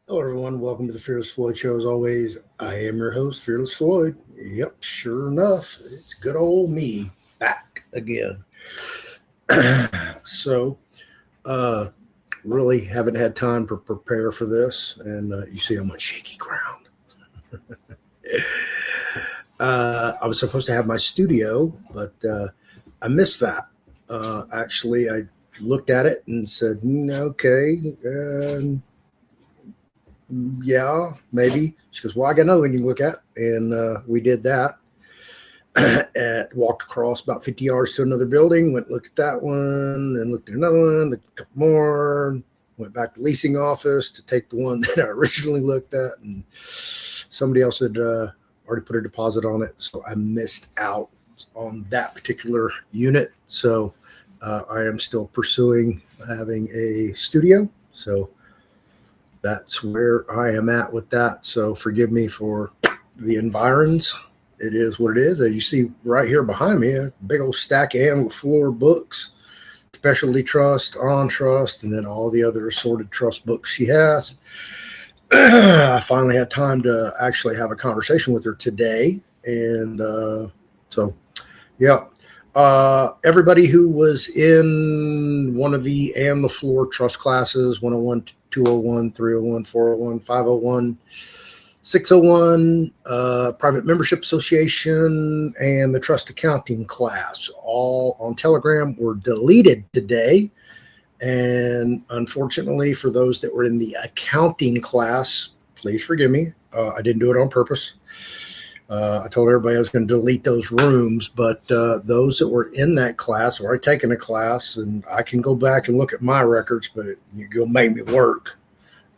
Hello, everyone. Welcome to the Fearless Floyd Show. As always, I am your host, Fearless Floyd. Yep, sure enough, it's good old me back again. so, uh, really haven't had time to prepare for this, and you see I'm on shaky ground. I was supposed to have my studio, but I missed that. Actually, I looked at it and said, okay, yeah, maybe. She goes, well, I got another one you can look at. And we did that. Walked across about 50 yards to another building, went looked at that one, and looked at another one, looked at a couple more, went back to the leasing office to take the one that I originally looked at. And somebody else had already put a deposit on it. So I missed out on that particular unit. So I am still pursuing having a studio. So that's where I am at with that. So forgive me for the environs. It is what it is. As you see right here behind me, a big old stack of LeFlore books, specialty trust, on trust, and then all the other assorted trust books she has. I finally had time to actually have a conversation with her today. And so, yeah. Everybody who was in one of the LeFlore trust classes, 101, 201, 301, 401, 501, 601, Private Membership Association, and the Trust Accounting class, all on Telegram, were deleted today. And unfortunately, for those that were in the accounting class, please forgive me. I didn't do it on purpose. I told everybody I was going to delete those rooms, but those that were in that class or already taken a class, and I can go back and look at my records, but you're going to make me work.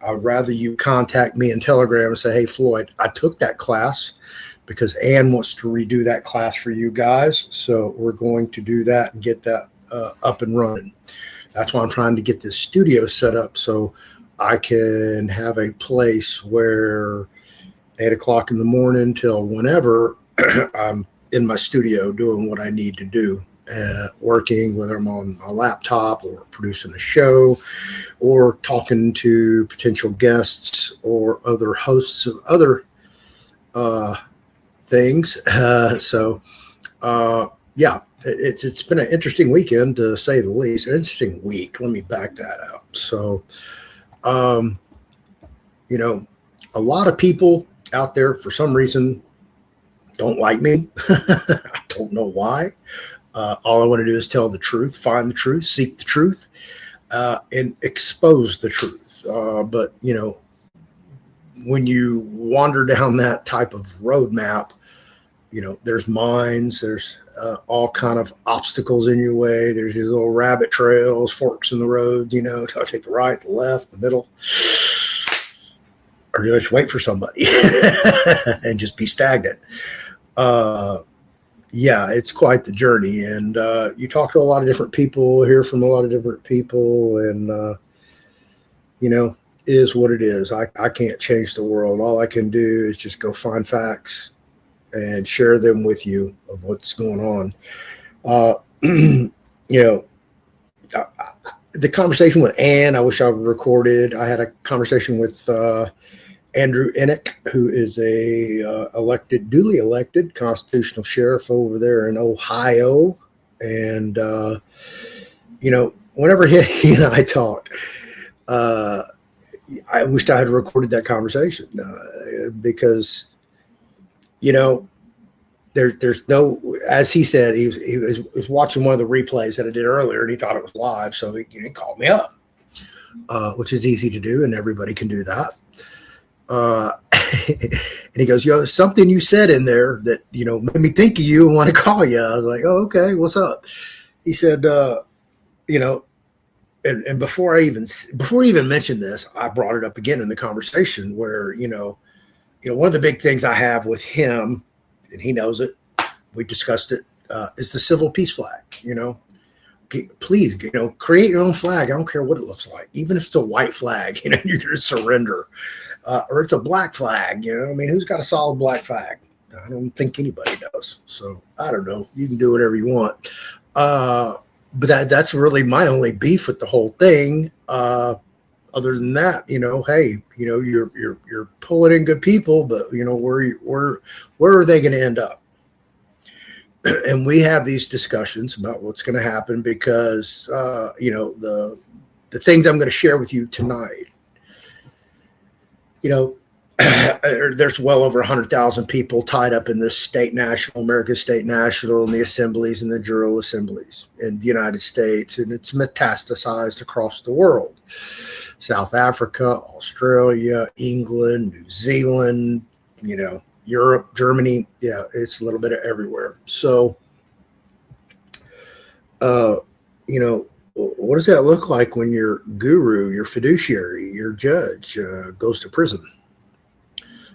I'd rather you contact me in Telegram and say, hey, Floyd, I took that class because Ann wants to redo that class for you guys. So we're going to do that and get that up and running. That's why I'm trying to get this studio set up so I can have a place where 8 o'clock in the morning till whenever I'm in my studio doing what I need to do, working, whether I'm on a laptop or producing a show or talking to potential guests or other hosts of other things. Yeah, it's been an interesting weekend, to say the least. An interesting week. Let me back that up. So, a lot of people out there, for some reason, don't like me. I don't know why. All I want to do is tell the truth, find the truth, seek the truth, and expose the truth. But when you wander down that type of roadmap, there's mines, there's all kind of obstacles in your way. There's these little rabbit trails, forks in the road. Do I take the right, the left, the middle? Or do I just wait for somebody and just be stagnant? Yeah, it's quite the journey. And you talk to a lot of different people, hear from a lot of different people, and, is what it is. I can't change the world. All I can do is just go find facts and share them with you of what's going on. The conversation with Ann, I wish I recorded. I had a conversation with Andrew Enoch, who is a duly elected constitutional sheriff over there in Ohio. And, whenever he and I talk, I wished I had recorded that conversation because, there's no, as he said, he was watching one of the replays that I did earlier, and he thought it was live. So he called me up, which is easy to do, and everybody can do that. And he goes, there's something you said in there that, made me think of you and want to call you. I was like, oh, okay, what's up? He said, and before he even mentioned this, I brought it up again in the conversation where, one of the big things I have with him, and he knows it, we discussed it, is the civil peace flag. Please, create your own flag. I don't care what it looks like. Even if it's a white flag, you're going to surrender. Or it's a black flag, who's got a solid black flag? I don't think anybody does. So I don't know. You can do whatever you want. But that's really my only beef with the whole thing. Other than that, hey, you're pulling in good people, but where are they going to end up? And we have these discussions about what's going to happen because the things I'm going to share with you tonight. There's well over 100,000 people tied up in this American state national, and the assemblies and the jural assemblies in the United States, and it's metastasized across the world. South Africa, Australia, England, New Zealand, Europe, Germany. Yeah, it's a little bit of everywhere. So, what does that look like when your guru, your fiduciary, your judge goes to prison?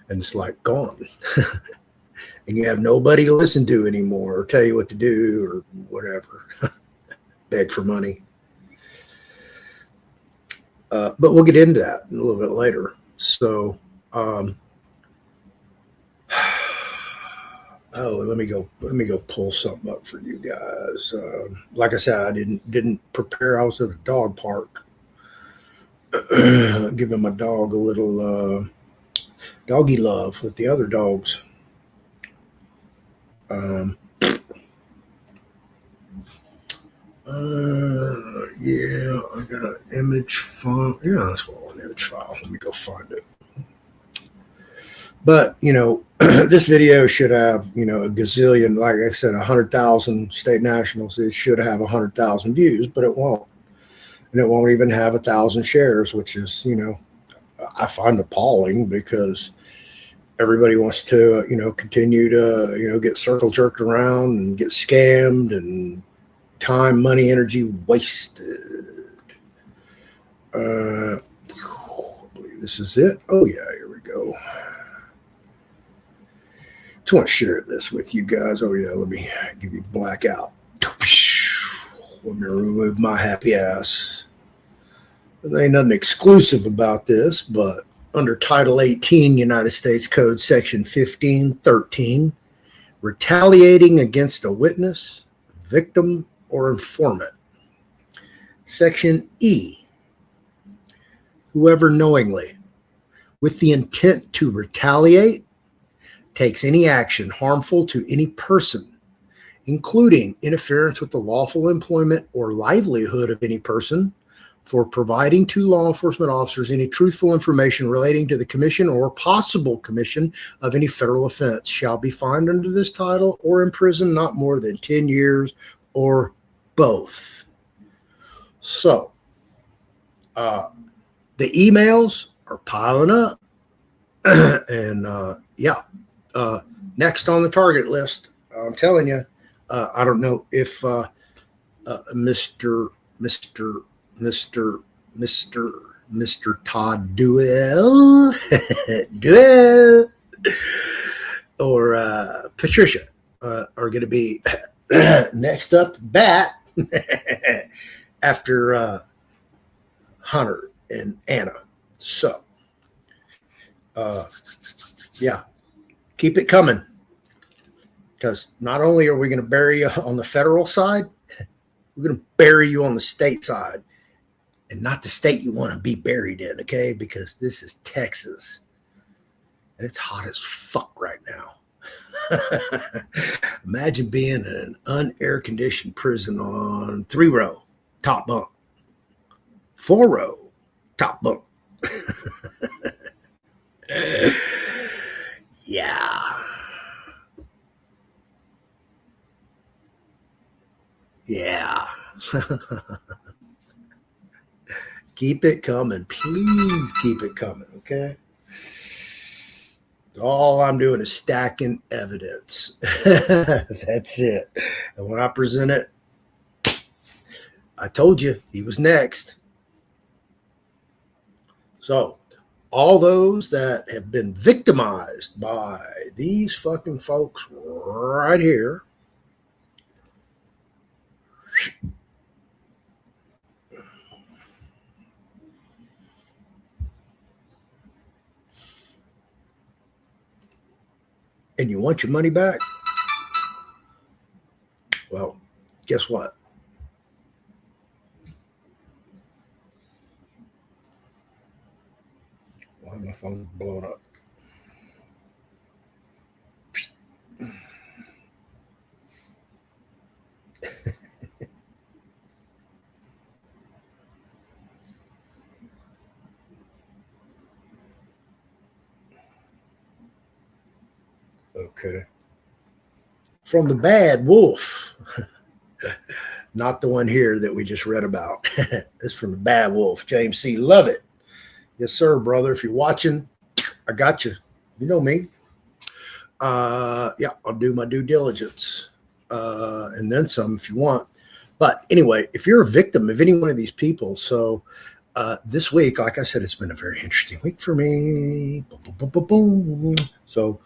And it's like gone. And you have nobody to listen to anymore or tell you what to do or whatever. Beg for money. But we'll get into that a little bit later. So, let me go pull something up for you guys. Like I said, I didn't prepare. I was at the dog park, giving my dog a little doggy love with the other dogs. Yeah, I got an image file. Yeah, that's all an image file. Let me go find it. But, this video should have, a gazillion, like I said, 100,000 state nationals. It should have 100,000 views, but it won't. And it won't even have 1,000 shares, which is, I find appalling because everybody wants to, continue to, get circle jerked around and get scammed and time, money, energy wasted. I believe this is it. Oh, yeah, here we go. Just want to share this with you guys. Oh, yeah, let me give you blackout. Let me remove my happy ass. There ain't nothing exclusive about this, but under Title 18, United States Code, Section 1513, retaliating against a witness, victim, or informant. Section E, whoever knowingly, with the intent to retaliate, takes any action harmful to any person, including interference with the lawful employment or livelihood of any person, for providing to law enforcement officers any truthful information relating to the commission or possible commission of any federal offense, shall be fined under this title or imprisoned not more than 10 years or both. So, the emails are piling up. And next on the target list, I'm telling you, I don't know if Mr. Todd Noel or Patricia are going to be next up bat after Hunter and Anna. So, keep it coming, because not only are we going to bury you on the federal side, we're going to bury you on the state side, and not the state you want to be buried in, okay? Because this is Texas, and it's hot as fuck right now. Imagine being in an unair-conditioned prison on 3-row, top bunk, 4-row, top bunk. Yeah. Keep it coming. Please keep it coming, okay? All I'm doing is stacking evidence. That's it. And when I present it, I told you he was next. So, all those that have been victimized by these fucking folks right here, and you want your money back, well, guess what? My phone's blowing up. Okay. From the Bad Wolf. Not the one here that we just read about. It's from the Bad Wolf. James C. Love it. Yes, sir, brother. If you're watching, I got you. You know me. Yeah, I'll do my due diligence. And then some if you want. But anyway, if you're a victim of any one of these people, so this week, like I said, it's been a very interesting week for me. Boom, boom, boom, boom, boom. So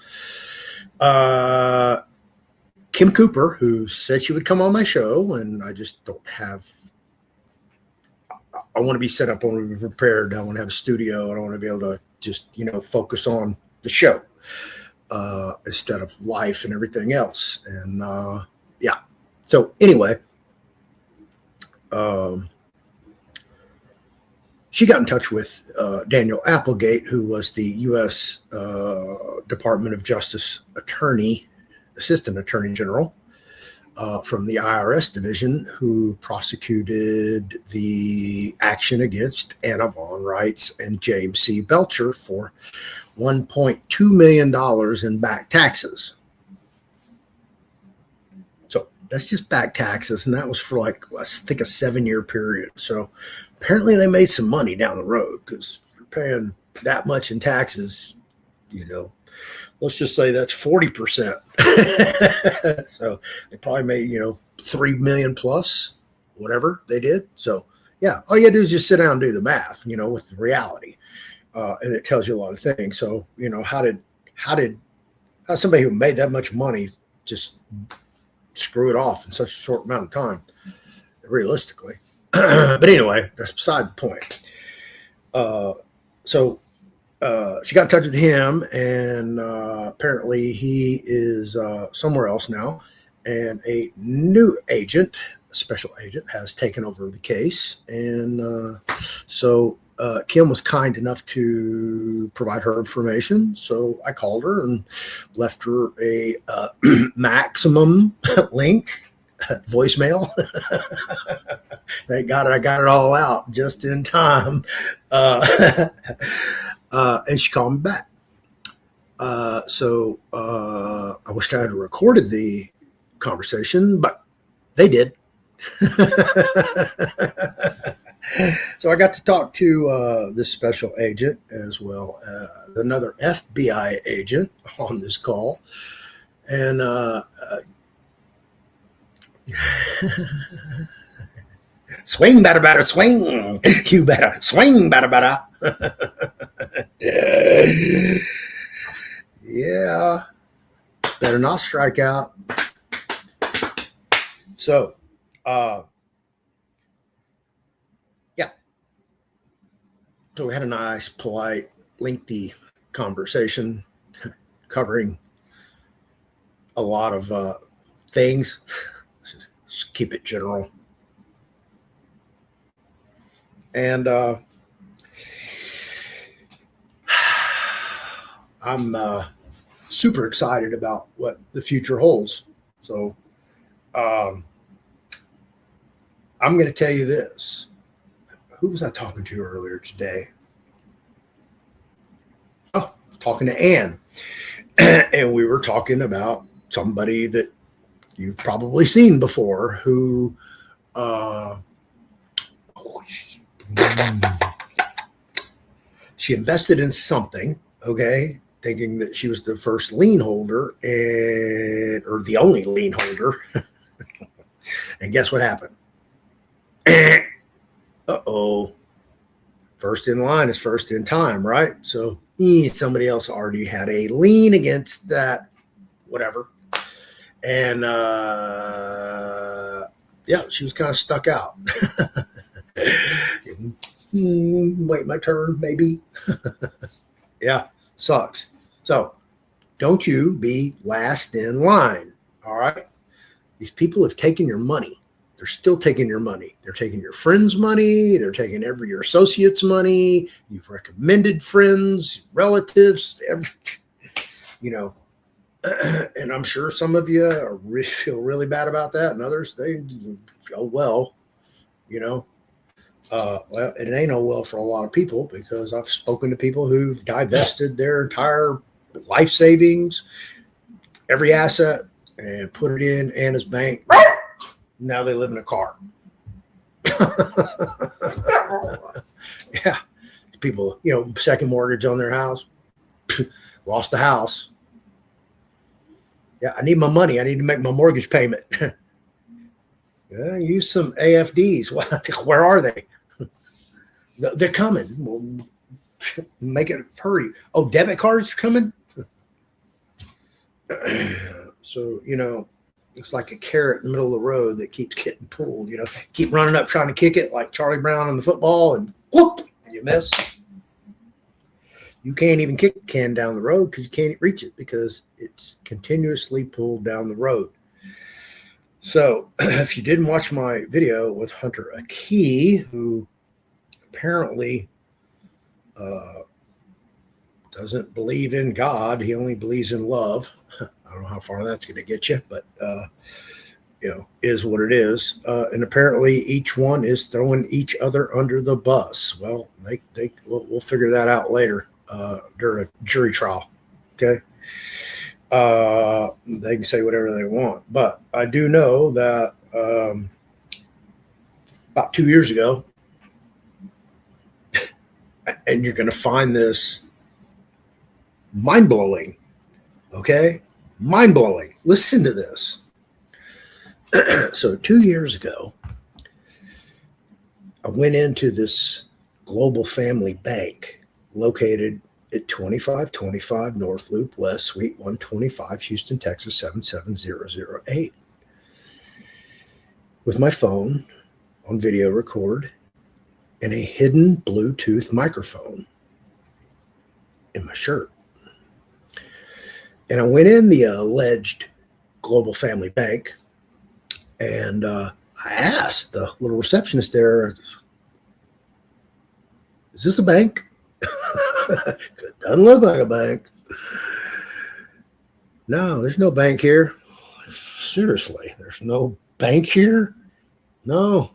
Kim Cooper, who said she would come on my show, and I just don't have, I want to be set up, I want to be prepared, I want to have a studio, I don't want to be able to just, focus on the show instead of life and everything else. And yeah, so anyway, she got in touch with Daniel Applegate, who was the U.S. Department of Justice Assistant Attorney General from the IRS division, who prosecuted the action against Anna Von Reitz and James C. Belcher for $1.2 million in back taxes. So that's just back taxes, and that was for like, I think, a 7-year period. So apparently they made some money down the road, because if you're paying that much in taxes, let's just say that's 40%. So they probably made, $3 million plus, whatever they did. So yeah, all you gotta do is just sit down and do the math, with the reality. And it tells you a lot of things. So, how did somebody who made that much money just screw it off in such a short amount of time, realistically? But anyway, that's beside the point. So she got in touch with him, and apparently he is somewhere else now, and a new agent, a special agent, has taken over the case. And so Kim was kind enough to provide her information, so I called her and left her a maximum link voicemail. Thank God I got it all out just in time. And she called me back. So I wish I had recorded the conversation, but they did. So I got to talk to this special agent, as well as another FBI agent on this call. And swing, batter, batter, swing. You better swing, batter, batter. Yeah, better not strike out. So, yeah. So we had a nice, polite, lengthy conversation covering a lot of things. Just keep it general. And I'm super excited about what the future holds. So I'm going to tell you this. Who was I talking to earlier today? Oh, talking to Ann. And we were talking about somebody that you've probably seen before, who she invested in something, okay, thinking that she was the first lien holder or the only lien holder. And guess what happened? Uh-oh. First in line is first in time, right? So somebody else already had a lien against that, whatever. And yeah, she was kind of stuck out. Wait my turn, maybe. Yeah, sucks. So don't you be last in line, all right? These people have taken your money. They're still taking your money. They're taking your friends' money. They're taking your associates' money. You've recommended friends, relatives, you know. And I'm sure some of you feel really bad about that, and others, they feel well, you know. Well, it ain't no well for a lot of people, because I've spoken to people who've divested their entire life savings, every asset, and put it in Anna's bank. Now they live in a car. Yeah. People, you know, second mortgage on their house, lost the house. Yeah, I need my money. I need to make my mortgage payment. Yeah, use some AFDs. Where are they? They're coming. We'll make it hurry. Oh, debit cards are coming? So, you know, looks like a carrot in the middle of the road that keeps getting pulled. You know, keep running up trying to kick it like Charlie Brown on the football, and whoop, you miss. You can't even kick the can down the road because you can't reach it because it's continuously pulled down the road. So if you didn't watch my video with Hunter Aki, who apparently doesn't believe in God, he only believes in love. I don't know how far that's going to get you, but you know, is what it is. And apparently each one is throwing each other under the bus. Well, we'll figure that out later during a jury trial. Okay. They can say whatever they want, but I do know that about 2 years ago, and you're going to find this mind-blowing. Okay. Mind-blowing. Listen to this. So 2 years ago, I went into this global family bank located at 2525 North Loop West, Suite 125, Houston, Texas, 77008. With my phone on video record and a hidden Bluetooth microphone in my shirt. And I went in the alleged global family bank, and I asked the little receptionist there, is this a bank? It doesn't look like a bank. No, there's no bank here. Seriously, there's no bank here? No.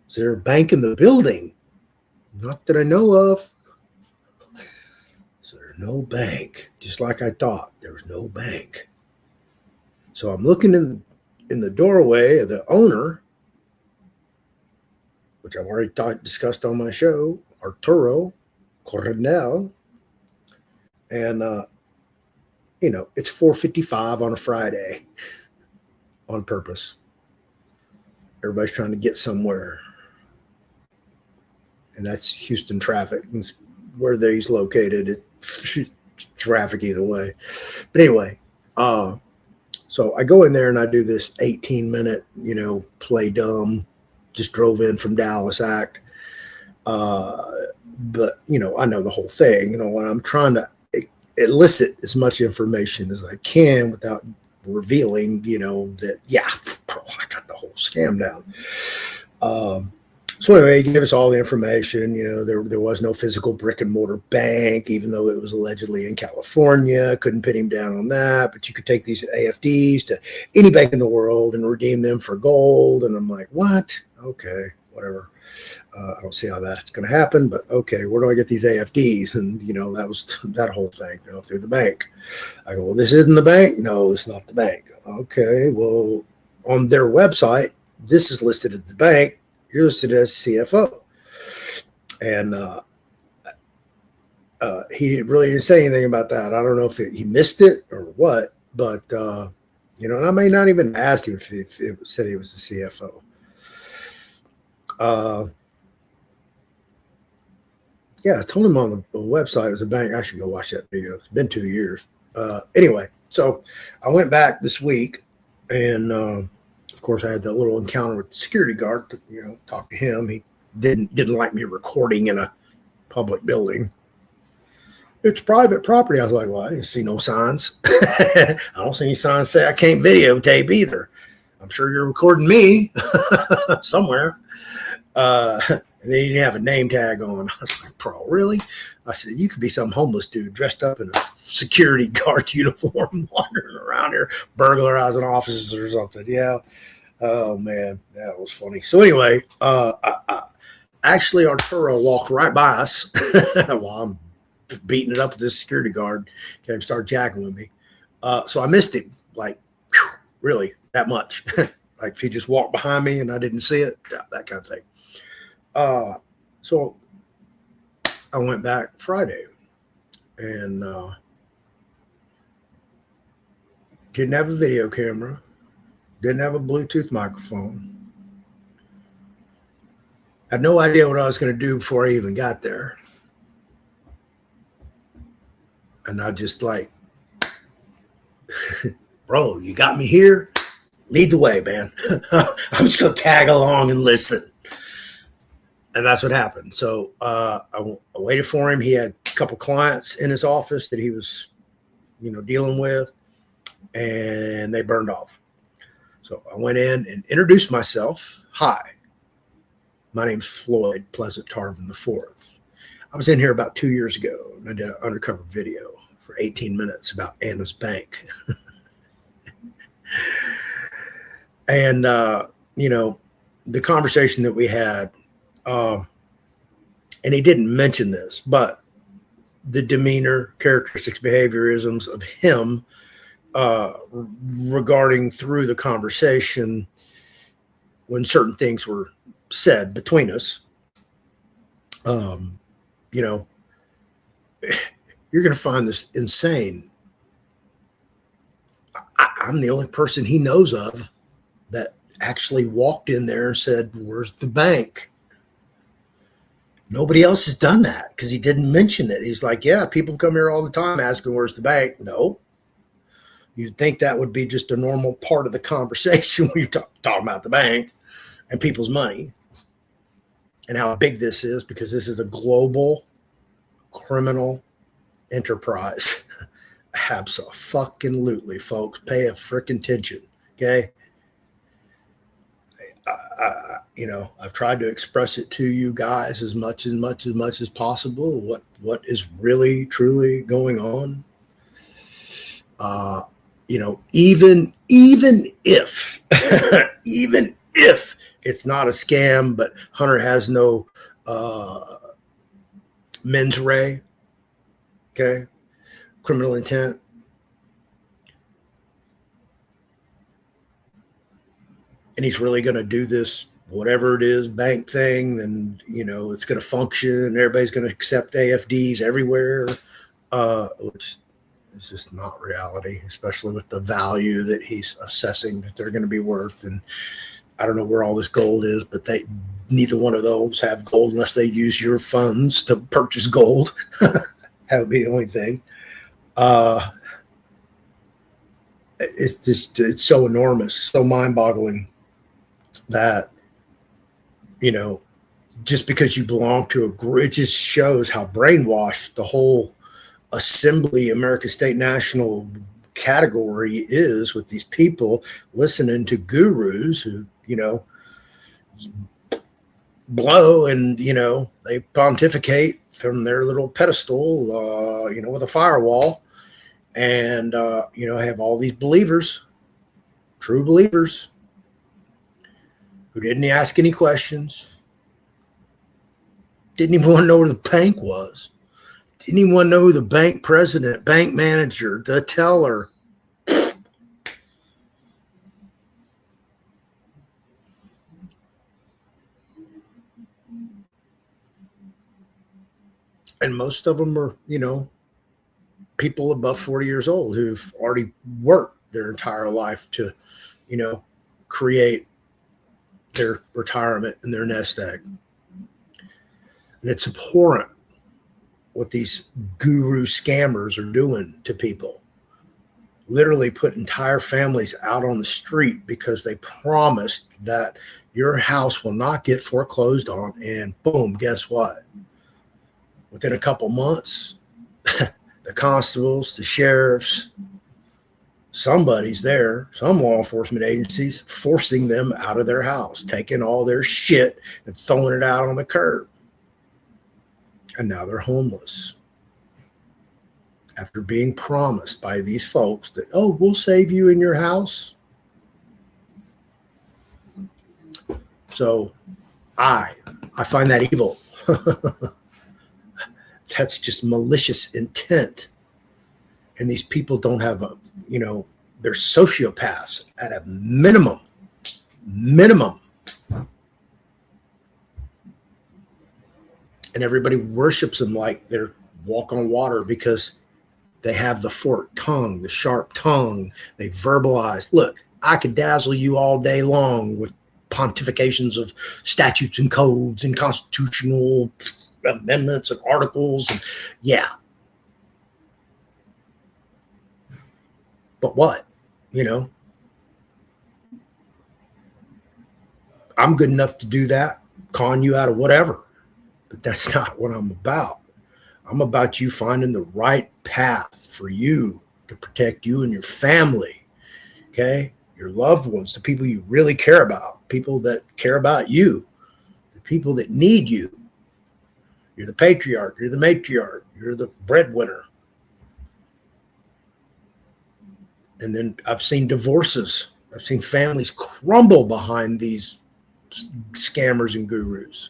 Is there a bank in the building? Not that I know of. So there's no bank. Just like I thought, there was no bank. So I'm looking in the doorway of the owner, which I've already discussed on my show, Arturo Coronel, and you know, it's 4:55 on a Friday on purpose. Everybody's trying to get somewhere, and that's Houston traffic. It's where he's located, it's traffic either way. But anyway, so I go in there and I do this 18-minute, you know, play dumb. Just drove in from Dallas act. But, you know, I know the whole thing, you know, and I'm trying to elicit as much information as I can without revealing, you know, that, yeah, bro, I got the whole scam down. So anyway, he gave us all the information. You know, there was no physical brick and mortar bank, even though it was allegedly in California. Couldn't pin him down on that, but you could take these AFDs to any bank in the world and redeem them for gold. And I'm like, what? Okay, whatever. I don't see how that's going to happen, but okay, where do I get these AFDs? And, you know, that was that whole thing, you know, through the bank. I go, well, this isn't the bank? No, it's not the bank. Okay, well, on their website, this is listed as the bank. You're listed as CFO. And he really didn't say anything about that. I don't know if he missed it or what, but, you know, and I may not even ask him if it said he was the CFO. Yeah, I told him on the website it was a bank. I should go watch that video. It's been 2 years. Anyway, so I went back this week, and of course I had that little encounter with the security guard to, you know, talk to him. He didn't like me recording in a public building. It's private property. I was like, well, I didn't see no signs. I don't see any signs say I can't videotape either. I'm sure you're recording me somewhere. And they didn't have a name tag on. I was like, bro, really? I said, you could be some homeless dude dressed up in a security guard uniform wandering around here, burglarizing offices or something. Yeah. Oh, man, that was funny. So anyway, actually, Arturo walked right by us while I'm beating it up with this security guard. Came start jacking with me. So I missed him, like, whew, really, that much. Like if he just walked behind me and I didn't see it, yeah, that kind of thing. So I went back Friday and didn't have a video camera, didn't have a Bluetooth microphone. Had no idea what I was going to do before I even got there. And I just like, bro, you got me here? Lead the way, man. I'm just going to tag along and listen. And that's what happened. So I waited for him. He had a couple clients in his office that he was, dealing with, and they burned off. So I went in and introduced myself. Hi, my name's Floyd, Pleasant Tarvin IV. I was in here about 2 years ago, and I did an undercover video for 18 minutes about Anna's Bank. And, the conversation that we had, and he didn't mention this, but the demeanor, characteristics, behaviorisms of him regarding through the conversation when certain things were said between us, you're going to find this insane. I'm the only person he knows of that actually walked in there and said, "Where's the bank?" Nobody else has done that because he didn't mention it. He's like, yeah, people come here all the time asking, "Where's the bank?" No. You'd think that would be just a normal part of the conversation when you're talking about the bank and people's money and how big this is, because this is a global criminal enterprise. Abso-fucking-lutely, folks. Pay a freaking attention, okay? I've tried to express it to you guys as much as possible. What is really, truly going on? Even if, even if it's not a scam, but Hunter has no mens rea, okay, criminal intent. And he's really going to do this, whatever it is, bank thing, and, it's going to function. Everybody's going to accept AFDs everywhere, which is just not reality, especially with the value that he's assessing that they're going to be worth. And I don't know where all this gold is, but neither one of those have gold unless they use your funds to purchase gold. That would be the only thing. It's so enormous, so mind-boggling that, just because you belong to a group, it just shows how brainwashed the whole assembly, American State National category is, with these people listening to gurus who, blow and, they pontificate from their little pedestal, with a firewall. And, I have all these believers, true believers, who didn't ask any questions, didn't even want to know where the bank was, didn't even want to know who the bank president, bank manager, the teller. And most of them are, people above 40 years old who've already worked their entire life to, create their retirement and their nest egg. And it's abhorrent what these guru scammers are doing to people. Literally put entire families out on the street because they promised that your house will not get foreclosed on. And boom, guess what? Within a couple months, the constables, the sheriffs, somebody's there, some law enforcement agencies, forcing them out of their house, taking all their shit and throwing it out on the curb. And now they're homeless. After being promised by these folks that, oh, we'll save you in your house. So I find that evil. That's just malicious intent. And these people don't have a, they're sociopaths at a minimum. And everybody worships them like they're walk on water because they have the forked tongue, the sharp tongue. They verbalize. Look, I could dazzle you all day long with pontifications of statutes and codes and constitutional amendments and articles. And yeah. But what? I'm good enough to do that, con you out of whatever. But that's not what I'm about. I'm about you finding the right path for you to protect you and your family, okay? Your loved ones, the people you really care about, people that care about you, the people that need you. You're the patriarch, you're the matriarch, you're the breadwinner. And then I've seen divorces. I've seen families crumble behind these scammers and gurus.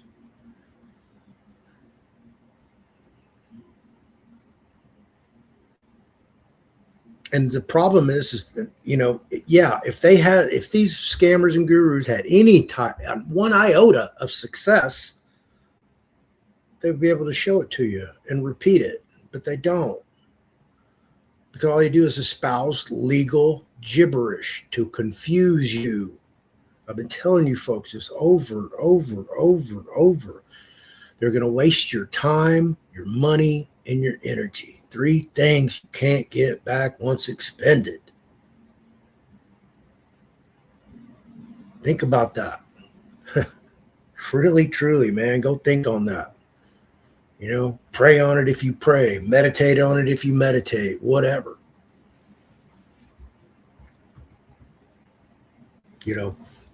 And the problem is that, if these scammers and gurus had any type, one iota of success, they'd be able to show it to you and repeat it, but they don't. Because all they do is espouse legal gibberish to confuse you. I've been telling you folks this over. They're going to waste your time, your money, and your energy. 3 things you can't get back once expended. Think about that. Really, truly, man, go think on that. Pray on it if you pray, meditate on it if you meditate, whatever.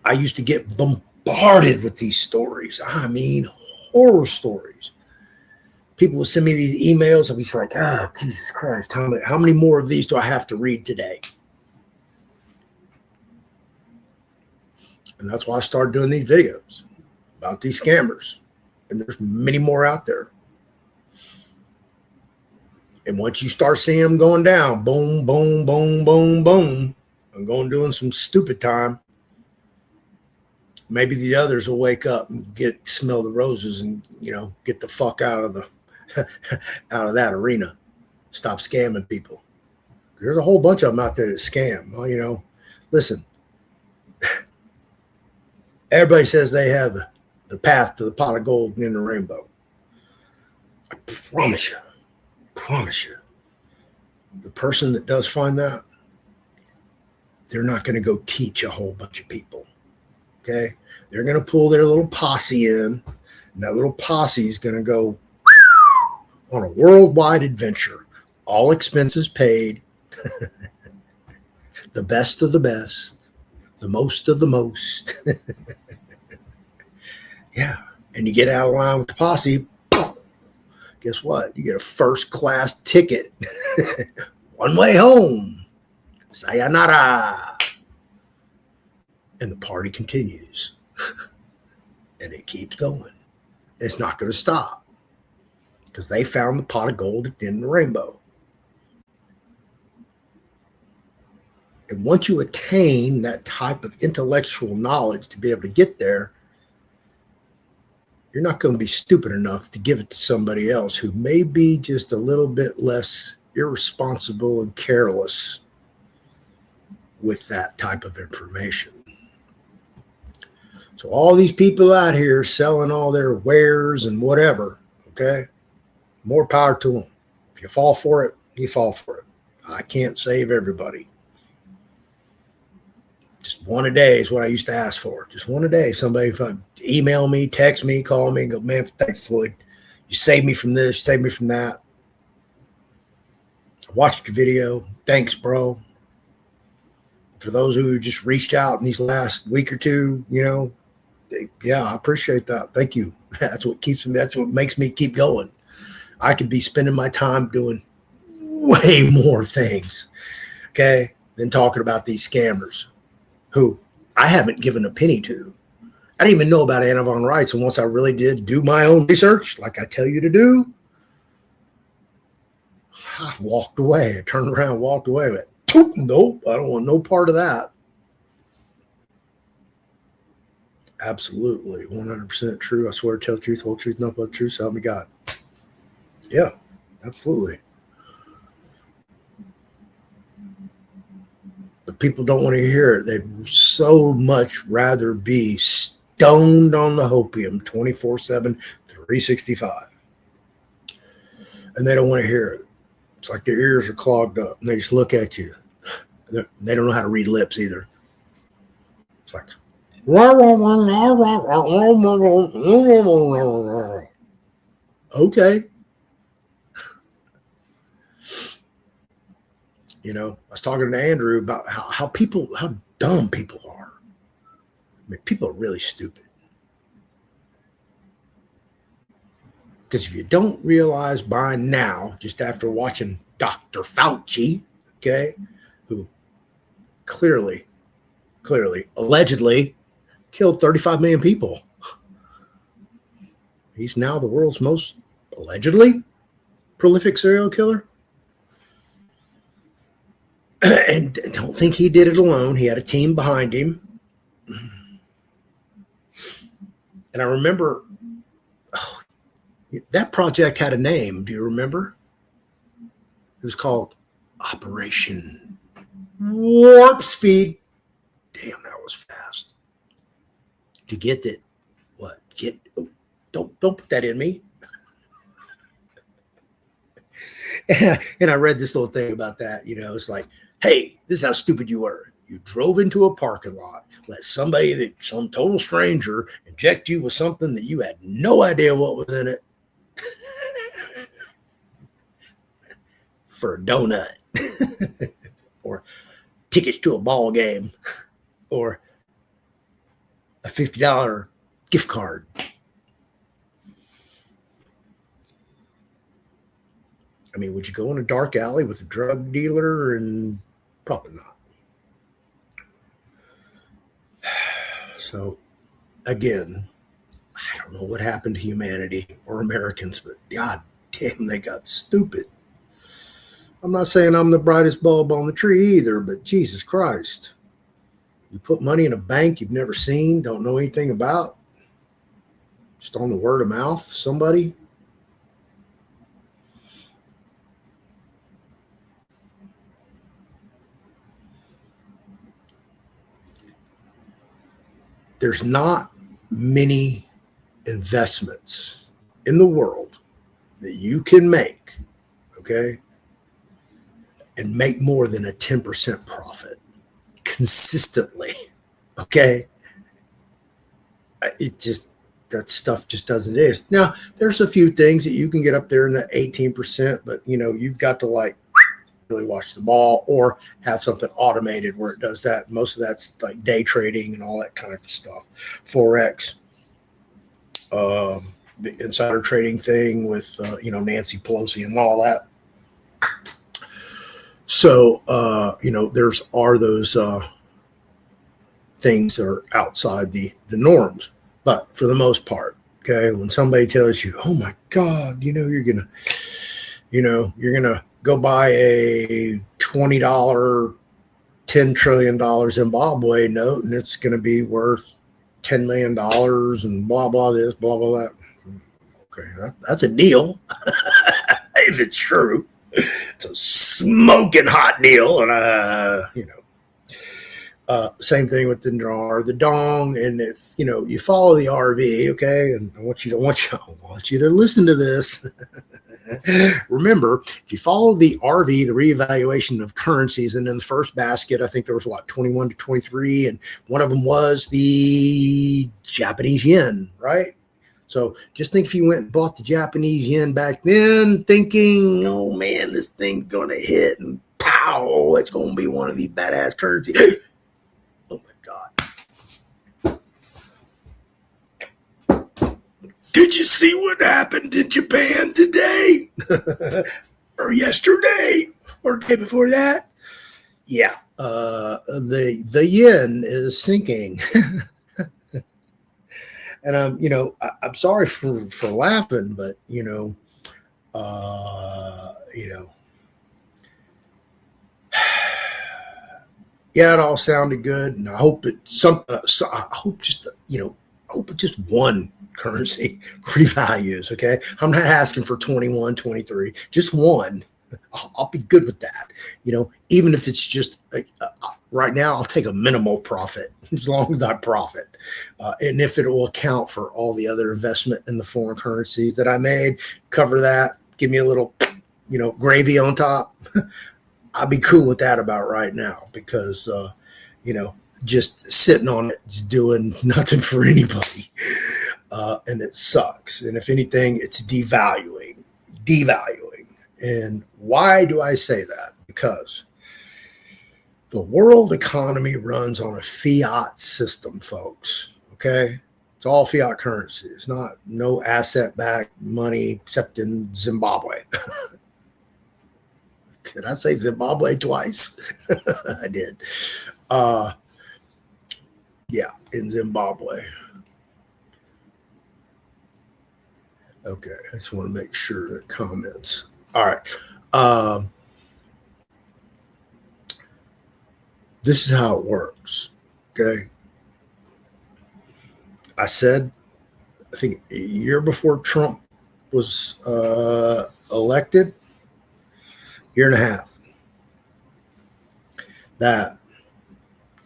I used to get bombarded with these stories. I mean, horror stories. People would send me these emails. I'd be like, oh, Jesus Christ, how many more of these do I have to read today? And that's why I started doing these videos about these scammers. And there's many more out there. And once you start seeing them going down, boom, boom, boom, boom, boom, and doing some stupid time, maybe the others will wake up and smell the roses and, get the fuck out of that arena. Stop scamming people. There's a whole bunch of them out there that scam. Well, listen, everybody says they have the path to the pot of gold in the rainbow. I promise you, the person that does find that, they're not going to go teach a whole bunch of people. Okay. They're going to pull their little posse in, and that little posse is going to go on a worldwide adventure, all expenses paid, the best of the best, the most of the most. Yeah. And you get out of line with the posse, guess what? You get a first-class ticket. One way home. Sayonara. And the party continues. And it keeps going. It's not going to stop. Because they found the pot of gold at the end of the rainbow. And once you attain that type of intellectual knowledge to be able to get there, you're not going to be stupid enough to give it to somebody else who may be just a little bit less irresponsible and careless with that type of information. So all these people out here selling all their wares and whatever, okay, more power to them. If you fall for it, you fall for it. I can't save everybody. Just one a day is what I used to ask for. Just one a day. Somebody email me, text me, call me, and go, man, thanks, Floyd. You saved me from this, you saved me from that. I watched your video. Thanks, bro. for those who just reached out in these last week or two, yeah, I appreciate that. Thank you. That's what keeps me. That's what makes me keep going. I could be spending my time doing way more things, okay, than talking about these scammers who I haven't given a penny to. I didn't even know about antivirus rights. And once I really did do my own research, like I tell you to do, I walked away. I turned around, walked away. Went, nope, I don't want no part of that. Absolutely, 100% true. I swear to tell the truth, whole truth, nothing but the truth, so help me God. Yeah, absolutely. But people don't want to hear it. They'd so much rather be stoned on the hopium 24/7, 365. And they don't want to hear it. It's like their ears are clogged up and they just look at you. They don't know how to read lips either. It's like, okay. I was talking to Andrew about how dumb people are. I mean, people are really stupid. Because if you don't realize by now, just after watching Dr. Fauci, okay, who clearly, allegedly killed 35 million people. He's now the world's most, allegedly, prolific serial killer. And don't think he did it alone. He had a team behind him. And I remember, that project had a name. Do you remember? It was called Operation Warp Speed. Damn, that was fast. To get that, what? Don't put that in me. And I read this little thing about that. It's like, hey, this is how stupid you were. You drove into a parking lot, let some total stranger inject you with something that you had no idea what was in it for a donut or tickets to a ball game or a $50 gift card. I mean, would you go in a dark alley with a drug dealer? And probably not. So, again, I don't know what happened to humanity or Americans, but God damn, they got stupid. I'm not saying I'm the brightest bulb on the tree either, but Jesus Christ. You put money in a bank you've never seen, don't know anything about, just on the word of mouth, somebody. There's not many investments in the world that you can make, okay, and make more than a 10% profit consistently, okay? That stuff just doesn't exist. Now, there's a few things that you can get up there in the 18%, but, you've got to, really watch the ball or have something automated where it does that. Most of that's like day trading and all that kind of stuff. Forex, the insider trading thing with, Nancy Pelosi and all that. So, there's those things that are outside the norms. But for the most part, okay, when somebody tells you, oh my God, you're going to go buy a $20, $10 trillion Zimbabwe note, and it's going to be worth $10 million and blah, blah, this, blah, blah, that. Okay, that's a deal. If it's true. It's a smoking hot deal. And, same thing with the dong. And if, you follow the RV, okay, and I want you to listen to this. Remember, if you follow the RV, the reevaluation of currencies, and in the first basket, I think there was 21 to 23, and one of them was the Japanese yen, right? So just think if you went and bought the Japanese yen back then, thinking, oh man, this thing's going to hit and pow, it's going to be one of these badass currencies. Oh my God. Did you see what happened in Japan today? Or yesterday? Or the day before that? Yeah. The yen is sinking. And I'm sorry for laughing, but yeah, it all sounded good, and I hope it's something. I hope I hope it just one currency revalues. Okay, I'm not asking for 21, 23, just one. I'll be good with that. Even if it's just right now, I'll take a minimal profit as long as I profit, and if it will account for all the other investment in the foreign currencies that I made, cover that, give me a little, gravy on top. I'd be cool with that about right now because, just sitting on it's doing nothing for anybody. And it sucks. And if anything, it's devaluing. And why do I say that? Because the world economy runs on a fiat system, folks. Okay. It's all fiat currency. It's no asset backed money except in Zimbabwe. Did I say Zimbabwe twice? I did. Yeah, in Zimbabwe. Okay, I just want to make sure that comments. All right. This is how it works. Okay. I think a year before Trump was elected, year and a half, that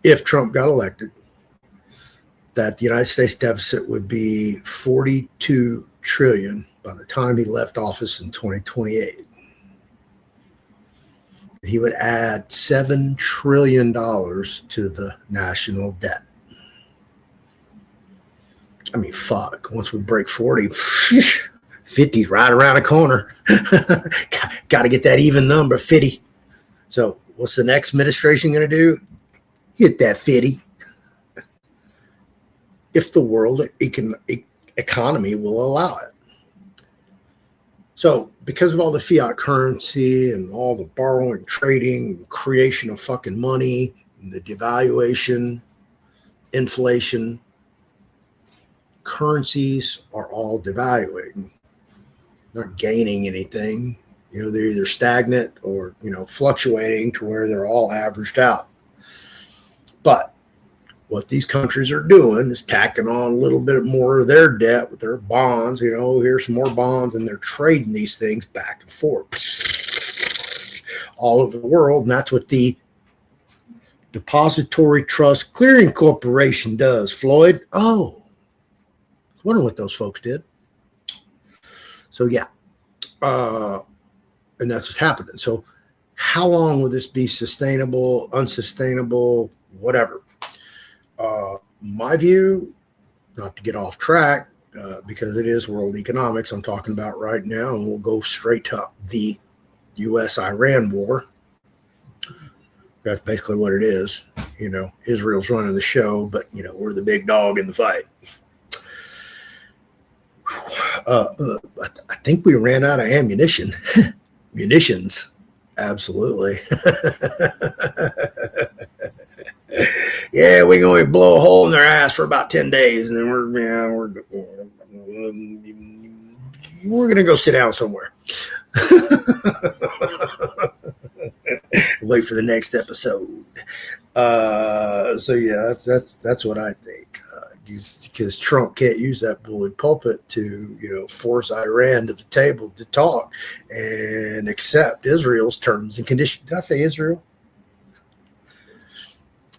if Trump got elected, that the United States deficit would be 42 trillion by the time he left office in 2028. He would add $7 trillion to the national debt. I mean, fuck, once we break 40, 50's right around the corner. Got to get that even number, 50. So what's the next administration going to do? Hit that 50. If the world economy will allow it. So because of all the fiat currency and all the borrowing, trading, creation of fucking money, and the devaluation, inflation, currencies are all devaluing, not gaining anything. They're either stagnant or, fluctuating to where they're all averaged out. But what these countries are doing is tacking on a little bit more of their debt with their bonds. Here's some more bonds, and they're trading these things back and forth all over the world. And that's what the Depository Trust Clearing Corporation does, Floyd. Oh, I was wondering what those folks did. So, yeah. And that's what's happening. So how long will this be sustainable, unsustainable, whatever? My view, not to get off track, because it is world economics I'm talking about right now, and we'll go straight to the U.S.-Iran war. That's basically what it is. Israel's running the show, but, we're the big dog in the fight. I think we ran out of ammunition. Munitions. Absolutely. Yeah, we're going to blow a hole in their ass for about 10 days, and then we're going to go sit down somewhere. Wait for the next episode. So yeah, that's what I think. Because Trump can't use that bully pulpit to, force Iran to the table to talk and accept Israel's terms and conditions. Did I say Israel?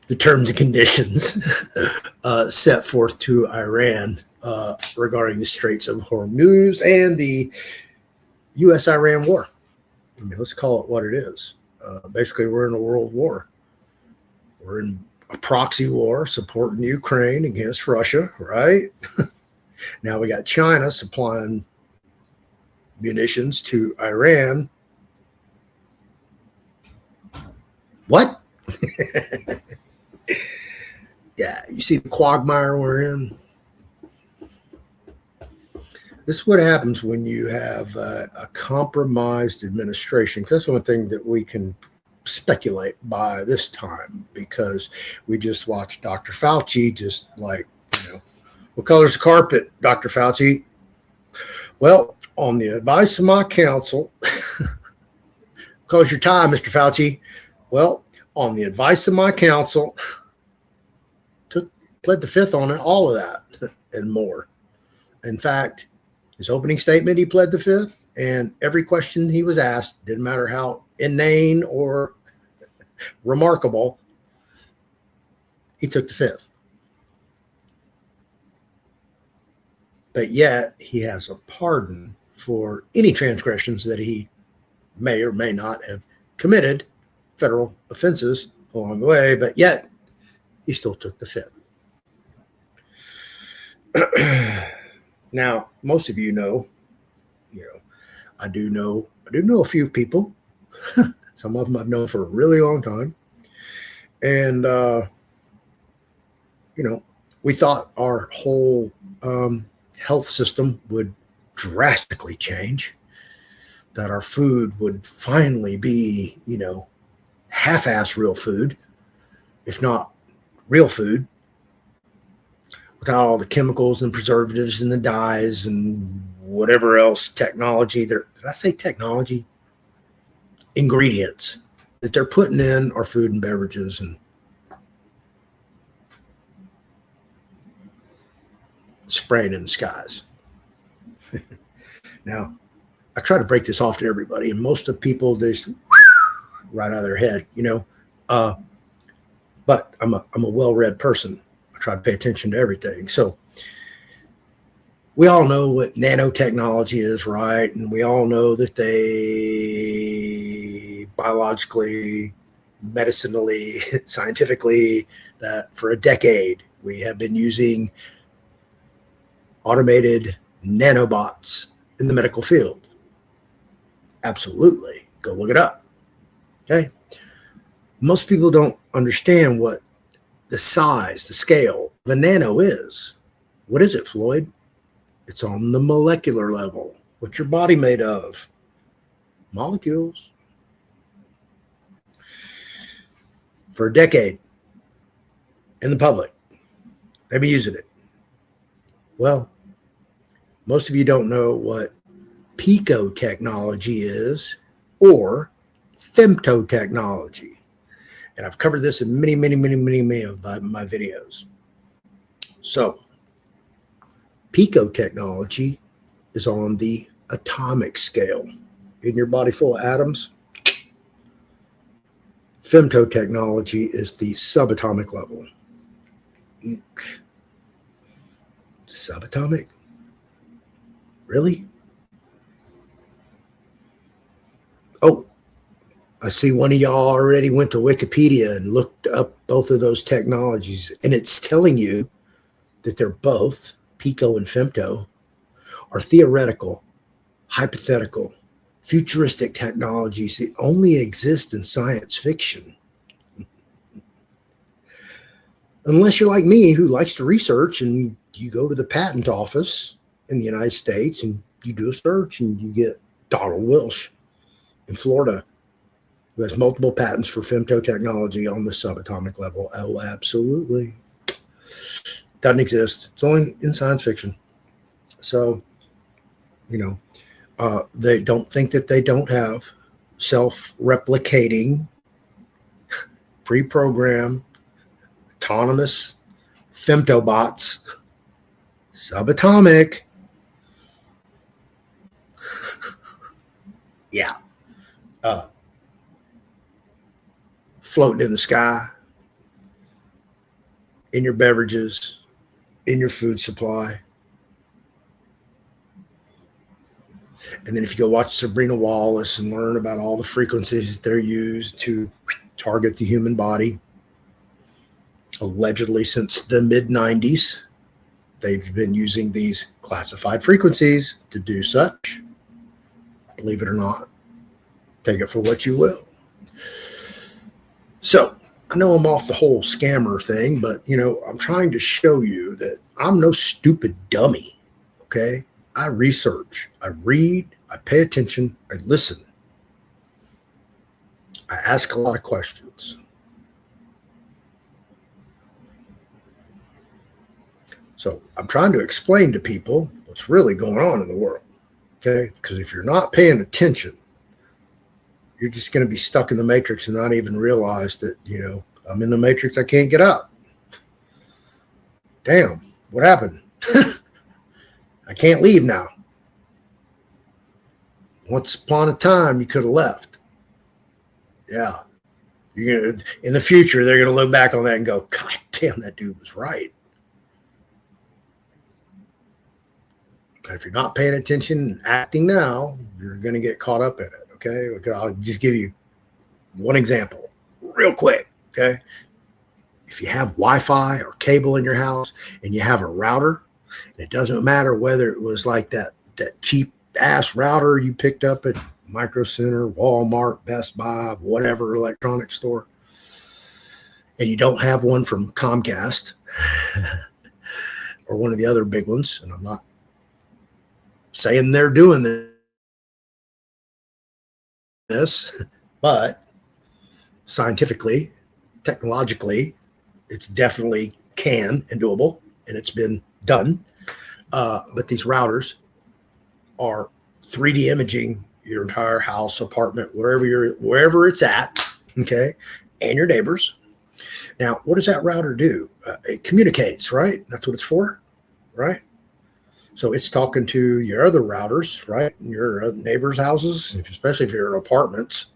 The terms and conditions set forth to Iran regarding the Straits of Hormuz and the U.S.-Iran war. I mean, let's call it what it is. Basically, we're in a world war. We're in a proxy war supporting Ukraine against Russia, right? Now we got China supplying munitions to Iran. What? Yeah, you see the quagmire we're in? This is what happens when you have a compromised administration. 'Cause that's one thing that we can speculate by this time, because we just watched Dr. Fauci just like, what color's the carpet, Dr. Fauci? Well, on the advice of my counsel, close your tie, Mr. Fauci. Well, on the advice of my counsel, pled the fifth on it, all of that and more. In fact, his opening statement, he pled the fifth, and every question he was asked, didn't matter how inane or remarkable, he took the fifth. But yet he has a pardon for any transgressions that he may or may not have committed, federal offenses along the way, but yet he still took the fifth. Now, most of you know, I do know a few people. Some of them I've known for a really long time. And, we thought our whole health system would drastically change, that our food would finally be, half-ass real food, if not real food, without all the chemicals and preservatives and the dyes and whatever else technology there. Did I say technology? Ingredients that they're putting in our food and beverages, and spraying in the skies. Now, I try to break this off to everybody, and most of the people, they just right out of their head, but I'm a well-read person. I try to pay attention to everything. So we all know what nanotechnology is, right? And we all know that they biologically, medicinally, scientifically, that for a decade we have been using automated nanobots in the medical field. Absolutely. Go look it up. Okay. Most people don't understand what the size, the scale of a nano is. What is it, Floyd? It's on the molecular level. What's your body made of? Molecules. For a decade in the public, they've been using it. Well, most of you don't know what pico technology is, or femto technology. And I've covered this in many of my videos. So, pico technology is on the atomic scale. In your body full of atoms, femto technology is the subatomic level. Subatomic? Really? Oh, I see one of y'all already went to Wikipedia and looked up both of those technologies, and it's telling you that they're both, pico and femto, are theoretical, hypothetical, futuristic technologies that only exist in science fiction. Unless you're like me, who likes to research, and you go to the patent office in the United States and you do a search and you get Donald Wilsh in Florida, who has multiple patents for femto technology on the subatomic level. Oh, absolutely. Doesn't exist. It's only in science fiction. So, they don't think that they don't have self-replicating, pre-programmed, autonomous femtobots, subatomic. Yeah. Floating in the sky, in your beverages, in your food supply. And then if you go watch Sabrina Wallace and learn about all the frequencies that they're used to target the human body, allegedly since the mid-90s, they've been using these classified frequencies to do such. Believe it or not, take it for what you will. So I know I'm off the whole scammer thing, but I'm trying to show you that I'm no stupid dummy. Okay. I research, I read, I pay attention, I listen. I ask a lot of questions. So I'm trying to explain to people what's really going on in the world. Okay. Because if you're not paying attention, you're just going to be stuck in the matrix and not even realize that, I'm in the matrix. I can't get out. Damn, what happened? I can't leave now. Once upon a time, you could have left. Yeah. In the future, they're going to look back on that and go, God damn, that dude was right. And if you're not paying attention and acting now, you're going to get caught up in it. Okay. I'll just give you one example real quick. Okay. If you have Wi-Fi or cable in your house and you have a router, and it doesn't matter whether it was like that cheap ass router you picked up at Micro Center, Walmart, Best Buy, whatever electronics store, and you don't have one from Comcast or one of the other big ones, and I'm not saying they're doing this, but scientifically, technologically, it's definitely can and doable, and it's been done. But these routers are 3D imaging your entire house, apartment, wherever it's at, okay, and your neighbors. Now, what does that router do? It communicates, right? That's what it's for, right? So it's talking to your other routers, right? Your neighbors' houses, especially if you're in apartments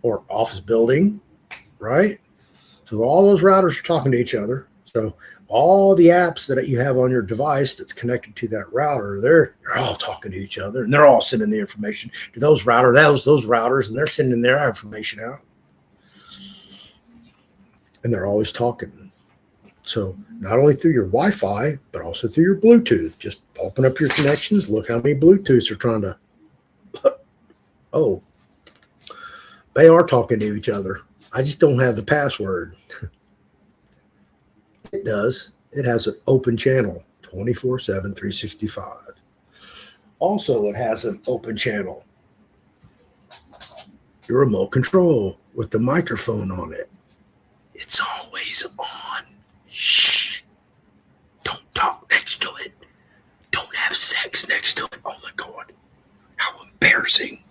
or office building, right? So all those routers are talking to each other. So all the apps that you have on your device that's connected to that router, they're all talking to each other, and they're all sending the information to those routers, and they're sending their information out. And they're always talking. So not only through your Wi-Fi, but also through your Bluetooth. Just open up your connections. Look how many Bluetooths are trying to. Oh, they are talking to each other. I just don't have the password. It does. It has an open channel 24/7, 365. Also, it has an open channel. Your remote control with the microphone on it. It's always on. Shh. Don't talk next to it. Don't have sex next to it. Oh my God. How embarrassing.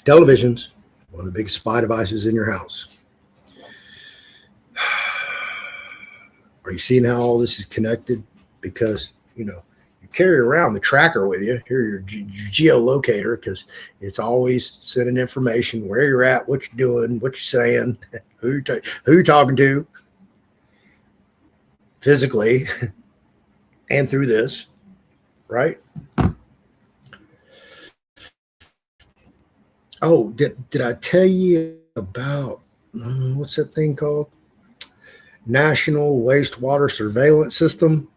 Televisions, one of the biggest spy devices in your house. Are you seeing how all this is connected? Because, you carry around the tracker with you, here your geolocator, because it's always sending information where you're at, what you're doing, what you're saying, who you're talking to physically and through this, right? Oh, did I tell you about, what's that thing called? National Wastewater Surveillance System?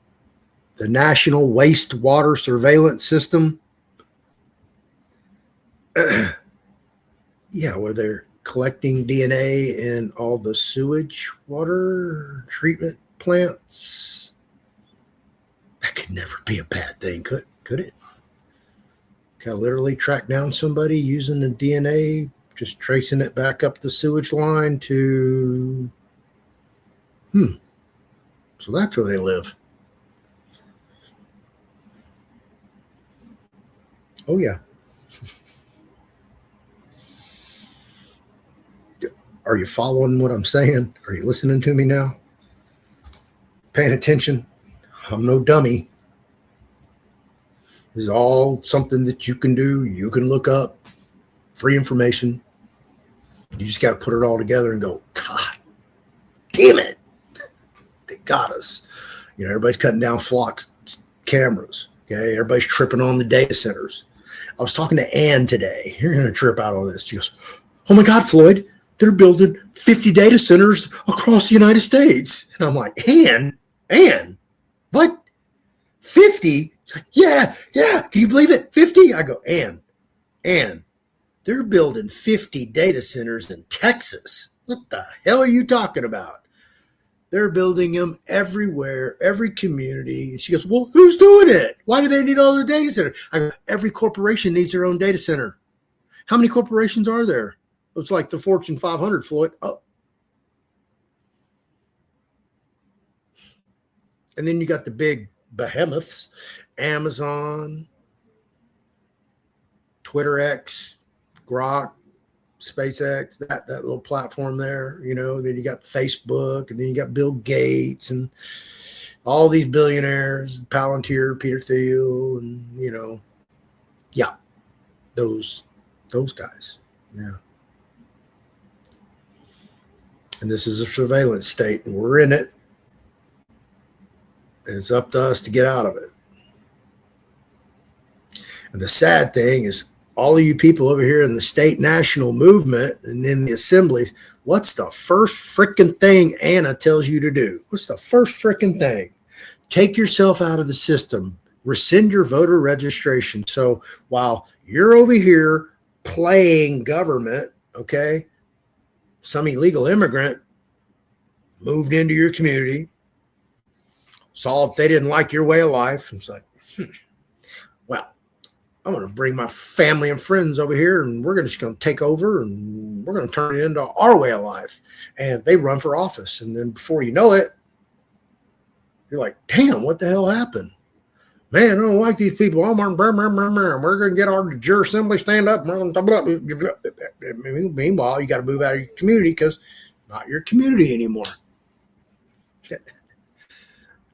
The National Wastewater Surveillance System. Yeah, where they're collecting DNA in all the sewage water treatment plants. That could never be a bad thing, could it? Can I literally track down somebody using the DNA, just tracing it back up the sewage line to, so that's where they live. Oh, yeah. Are you following what I'm saying? Are you listening to me now? Paying attention? I'm no dummy. This is all something that you can do. You can look up free information. You just got to put it all together and go, God damn it. They got us. Everybody's cutting down flock cameras. Okay. Everybody's tripping on the data centers. I was talking to Ann today. You're going to trip out on this. She goes, oh my God, Floyd, they're building 50 data centers across the United States. And I'm like, Ann, what? 50? She's like, yeah. Can you believe it? 50? I go, Ann, And they're building 50 data centers in Texas. What the hell are you talking about? They're building them everywhere, every community. And she goes, well, who's doing it? Why do they need all their data centers? I go, every corporation needs their own data center. How many corporations are there? It's like the Fortune 500, Floyd. Oh. And then you got the big behemoths, Amazon, Twitter X, Grok, SpaceX, that little platform there, you know. Then you got Facebook, and then you got Bill Gates and all these billionaires, Palantir, Peter Thiel, and, you know, yeah, those guys. Yeah. And this is a surveillance state, and we're in it. And it's up to us to get out of it. And the sad thing is, all of you people over here in the state national movement and in the assemblies, what's the first freaking thing Anna tells you to do? What's the first freaking thing? Take yourself out of the system. Rescind your voter registration. So while you're over here playing government, okay, some illegal immigrant moved into your community, saw if they didn't like your way of life, and it's like, well, I'm going to bring my family and friends over here, and we're just going to take over, and we're going to turn it into our way of life. And they run for office. And then before you know it, you're like, damn, what the hell happened? Man, I don't like these people. We're going to get our juror assembly stand up. Meanwhile, you got to move out of your community because it's not your community anymore.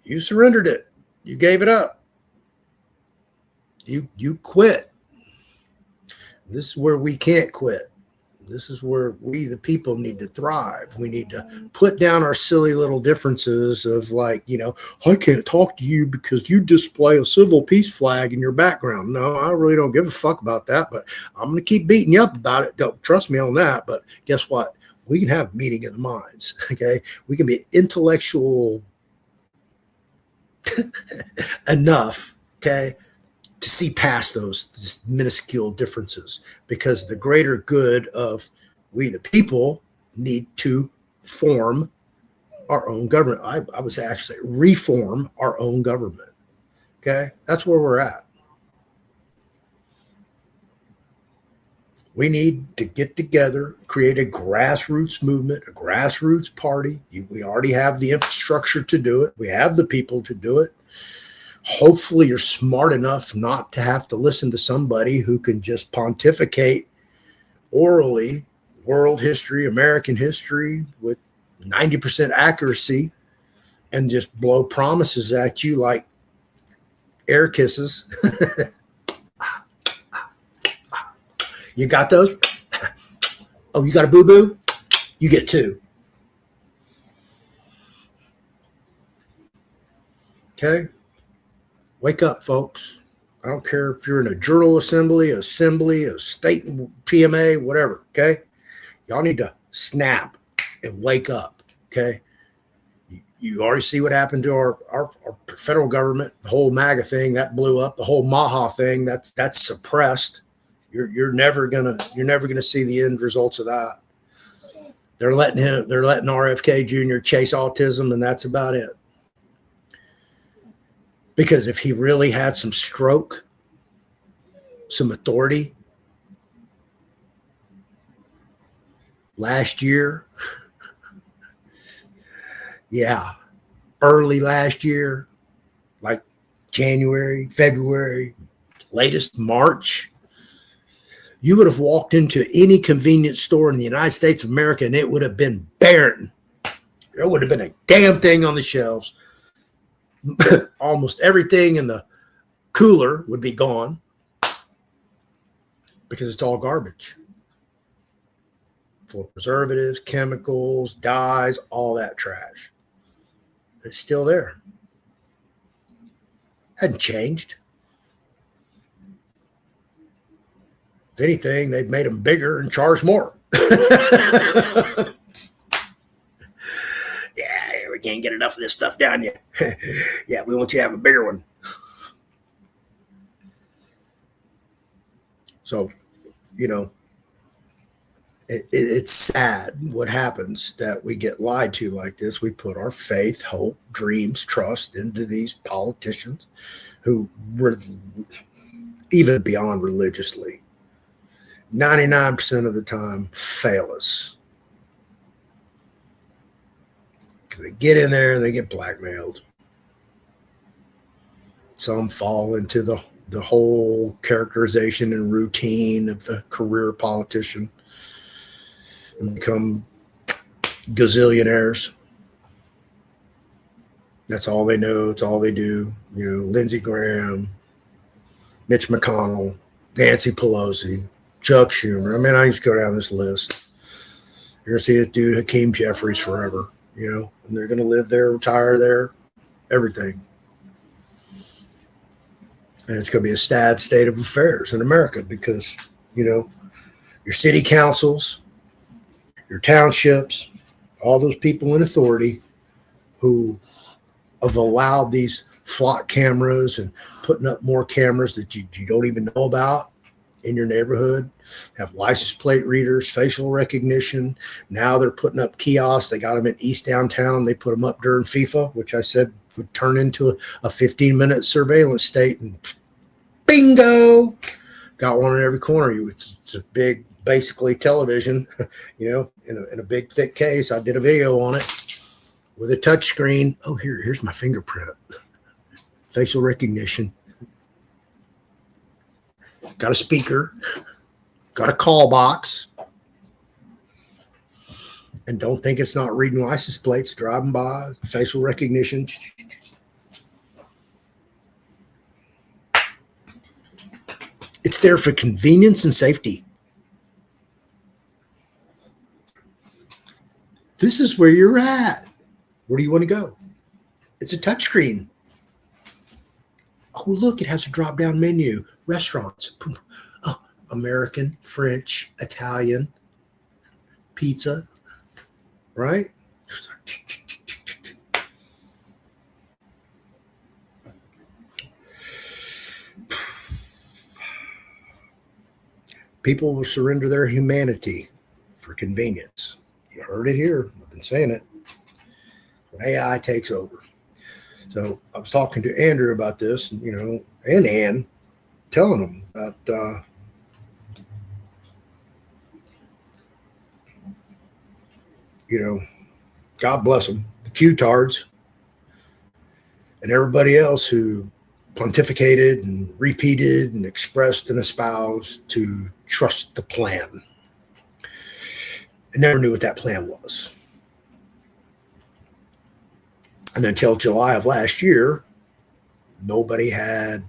You surrendered it. You gave it up. You quit. This is where we can't quit. This is where we, the people, need to thrive. We need to put down our silly little differences of, like, you know, I can't talk to you because you display a civil peace flag in your background. No, I really don't give a fuck about that, but I'm going to keep beating you up about it. Don't trust me on that. But guess what? We can have a meeting of the minds. Okay. We can be intellectual enough, okay, to see past those just minuscule differences, because the greater good of we the people need to form our own government. I would say actually reform our own government. Okay, that's where we're at. We need to get together, create a grassroots movement, a grassroots party. We already have the infrastructure to do it. We have the people to do it. Hopefully you're smart enough not to have to listen to somebody who can just pontificate orally world history, American history with 90% accuracy and just blow promises at you like air kisses. You got those? Oh, you got a boo-boo? You get two. Okay? Wake up, folks. I don't care if you're in a journal assembly, a state PMA, whatever, okay? Y'all need to snap and wake up, okay? You already see what happened to our federal government, the whole MAGA thing, that blew up, the whole Maha thing, that's suppressed. You're never gonna see the end results of that. They're letting RFK Jr. chase autism, and that's about it. Because if he really had some stroke, some authority last year, yeah, early last year, like January, February, latest March, you would have walked into any convenience store in the United States of America and it would have been barren. There would have been a damn thing on the shelves. Almost everything in the cooler would be gone because it's all garbage. Full of preservatives, chemicals, dyes, all that trash. It's still there. Hadn't changed. If anything, they've made them bigger and charged more. Yeah, we can't get enough of this stuff down yet. Yeah, we want you to have a bigger one. So you know, it's sad what happens that we get lied to like this. We put our faith, hope, dreams, trust into these politicians who were even beyond religiously 99% of the time fail us. They get in there and they get blackmailed. Some fall into the whole characterization and routine of the career politician and become gazillionaires. That's all they know. It's all they do. You know, Lindsey Graham, Mitch McConnell, Nancy Pelosi, Chuck Schumer. I mean, I just go down this list. You're going to see this dude, Hakeem Jeffries, forever, you know, and they're going to live there, retire there, everything. And it's going to be a sad state of affairs in America because, you know, your city councils, your townships, all those people in authority who have allowed these flock cameras and putting up more cameras that you don't even know about in your neighborhood, have license plate readers, facial recognition. Now they're putting up kiosks. They got them in East Downtown. They put them up during FIFA, which I said would turn into a 15-minute surveillance state. And bingo, got one in every corner. It's a big, basically television, you know, in a big, thick case. I did a video on it with a touch screen. Oh, here's my fingerprint. Facial recognition. Got a speaker. Got a call box. And don't think it's not reading license plates, driving by, facial recognition. It's there for convenience and safety. This is where you're at. Where do you want to go? It's a touchscreen. Oh, look, it has a drop-down menu. Restaurants. Oh, American, French, Italian, pizza, right? People will surrender their humanity for convenience. You heard it here. I've been saying it. When AI takes over. So I was talking to Andrew about this, you know, and Ann, telling them about you know, God bless them, the Q-tards and everybody else who pontificated and repeated and expressed and espoused to trust the plan. I never knew what that plan was. And until July of last year, nobody had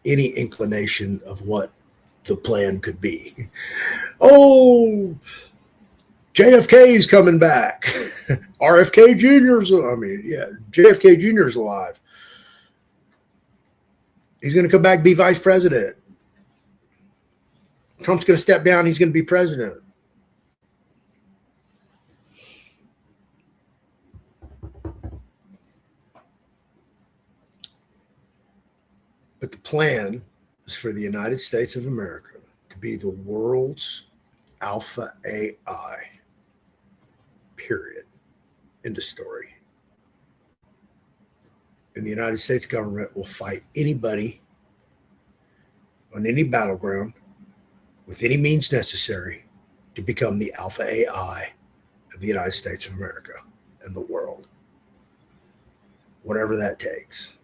any inclination of what the plan could be. Oh, JFK's coming back. RFK Jr.'s, JFK Jr.'s alive. He's going to come back and be vice president. Trump's going to step down. He's going to be president. But the plan is for the United States of America to be the world's alpha AI. Period. End of story. And the United States government will fight anybody on any battleground with any means necessary to become the alpha AI of the United States of America and the world. Whatever that takes.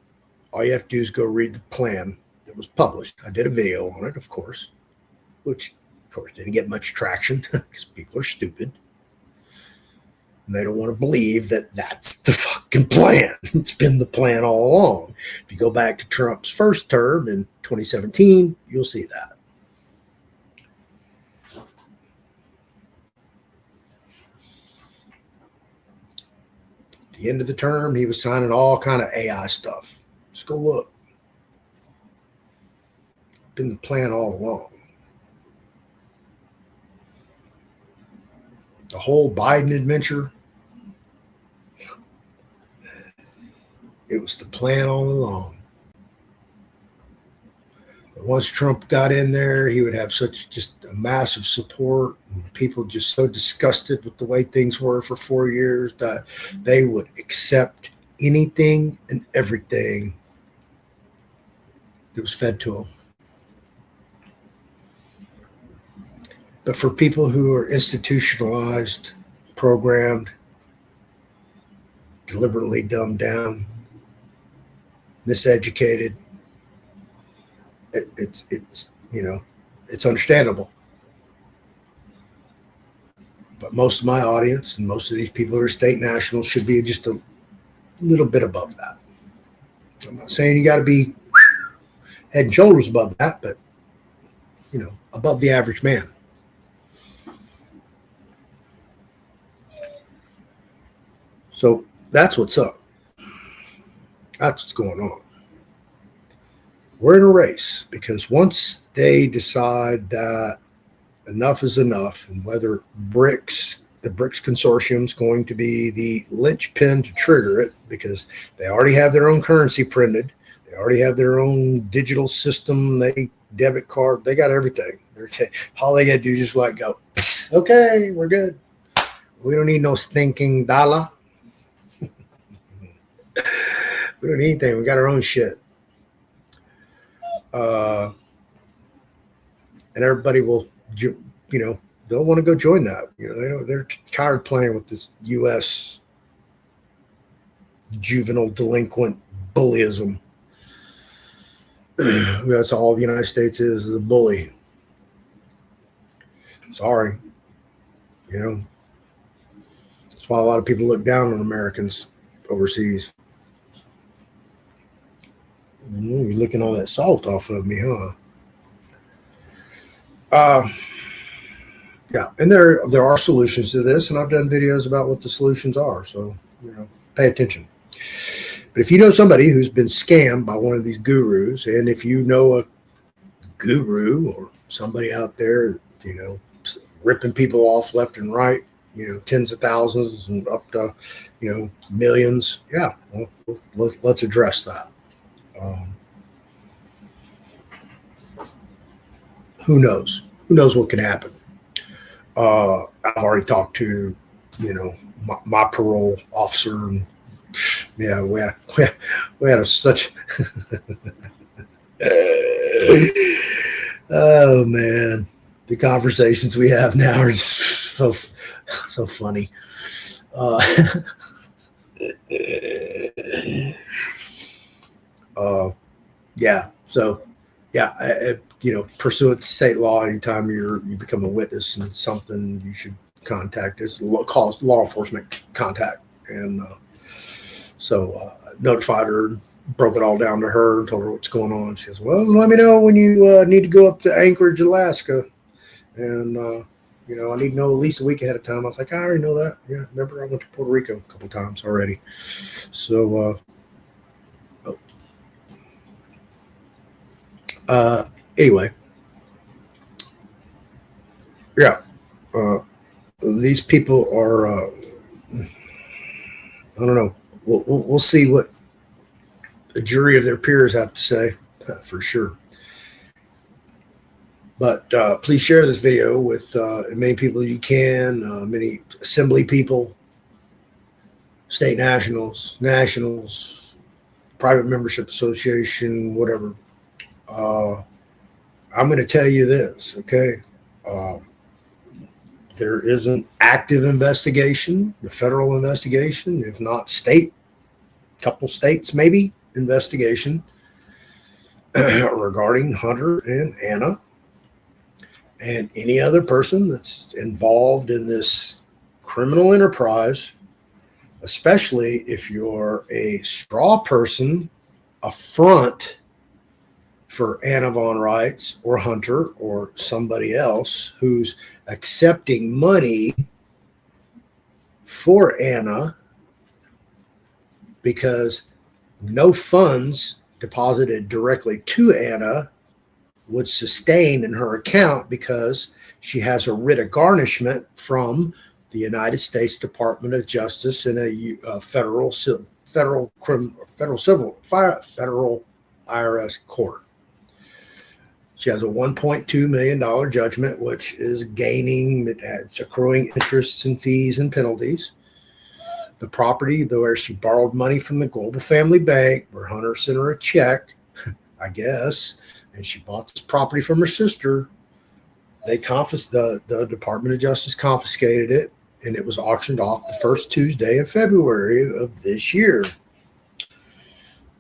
All you have to do is go read the plan that was published. I did a video on it, of course, which, of course, didn't get much traction because people are stupid. And they don't want to believe that that's the fucking plan. It's been the plan all along. If you go back to Trump's first term in 2017, you'll see that. At the end of the term, he was signing all kind of AI stuff. Just go look. It's been the plan all along. The whole Biden adventure, it was the plan all along. Once Trump got in there, he would have such just a massive support. And people just so disgusted with the way things were for 4 years that they would accept anything and everything that was fed to them. But for people who are institutionalized, programmed, deliberately dumbed down, miseducated, it's it's understandable. But most of my audience and most of these people who are state nationals should be just a little bit above that. I'm not saying you got to be head and shoulders above that, but above the average man. So that's what's up. That's what's going on. We're in a race because once they decide that enough is enough, and whether the BRICS Consortium is going to be the linchpin to trigger it, because they already have their own currency printed, they already have their own digital system, debit card, they got everything. All they got to do is just let go. Okay, we're good. We don't need no stinking dollar. We don't need anything. We got our own shit. And everybody will, they'll want to go join that. They're tired of playing with this U.S. juvenile delinquent bullyism. That's all the United States is a bully. Sorry. That's why a lot of people look down on Americans overseas. You're licking all that salt off of me, huh? Yeah, and there are solutions to this, and I've done videos about what the solutions are. So, pay attention. But if you know somebody who's been scammed by one of these gurus, and if you know a guru or somebody out there, ripping people off left and right, tens of thousands and up to, millions, yeah, well, let's address that. Who knows? Who knows what can happen? I've already talked to, my parole officer, and yeah, we had such. Oh man, the conversations we have now are just so funny. Yeah. So, yeah, pursuant to state law, anytime you become a witness in something, you should contact us, call law enforcement contact. And so notified her, broke it all down to her, and told her what's going on. She says, well, let me know when you need to go up to Anchorage, Alaska. And, I need to know at least a week ahead of time. I was like, I already know that. Yeah, remember I went to Puerto Rico a couple times already. So, anyway, yeah, these people are, I don't know. We'll see what a jury of their peers have to say, for sure. But please share this video with as many people as you can, many assembly people, state nationals, private membership association, whatever. I'm going to tell you this, okay? There is an active investigation, the federal investigation, if not state, couple states maybe, investigation regarding Hunter and Anna and any other person that's involved in this criminal enterprise, especially if you're a straw person, a front for Anna Von Reitz or Hunter or somebody else who's accepting money for Anna because no funds deposited directly to Anna would sustain in her account because she has a writ of garnishment from the United States Department of Justice in a federal IRS court. She has a $1.2 million judgment, which is gaining, it's accruing interests and fees and penalties. The property, where she borrowed money from the Global Family Bank, where Hunter sent her a check, I guess, and she bought this property from her sister. They the Department of Justice confiscated it, and it was auctioned off the first Tuesday in February of this year.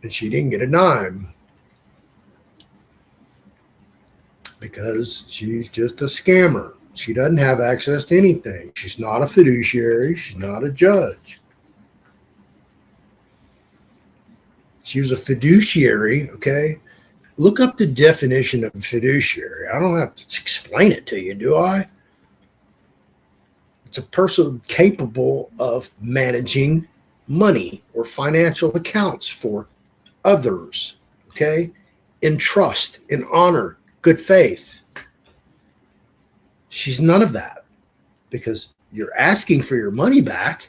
And she didn't get a dime because she's just a scammer. She doesn't have access to anything. She's not a fiduciary. She's not a judge. She was a fiduciary, okay? Look up the definition of fiduciary. I don't have to explain it to you, do I? It's a person capable of managing money or financial accounts for others, okay? In trust, in honor, good faith. She's none of that because you're asking for your money back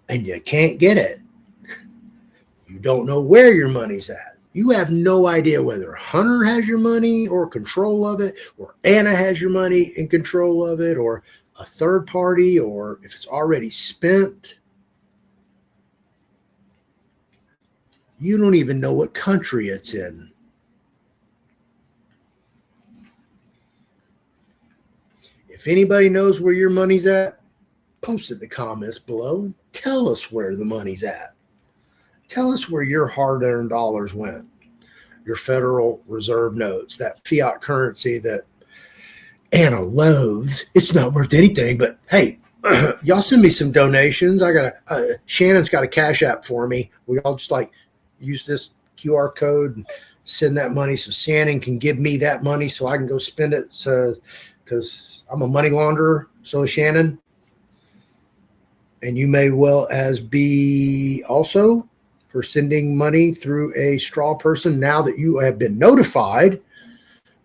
and you can't get it. You don't know where your money's at. You have no idea whether Hunter has your money or control of it, or Anna has your money in control of it, or a third party, or if it's already spent. You don't even know what country it's in. If anybody knows where your money's at, post it in the comments below. Tell us where the money's at. Tell us where your hard-earned dollars went. Your Federal Reserve notes, that fiat currency that Anna loathes. It's not worth anything, but hey, y'all send me some donations. Shannon's got a Cash App for me. We all just use this QR code and send that money so Shannon can give me that money so I can go spend it. So, because I'm a money launderer, so is Shannon. And you may well as be also for sending money through a straw person now that you have been notified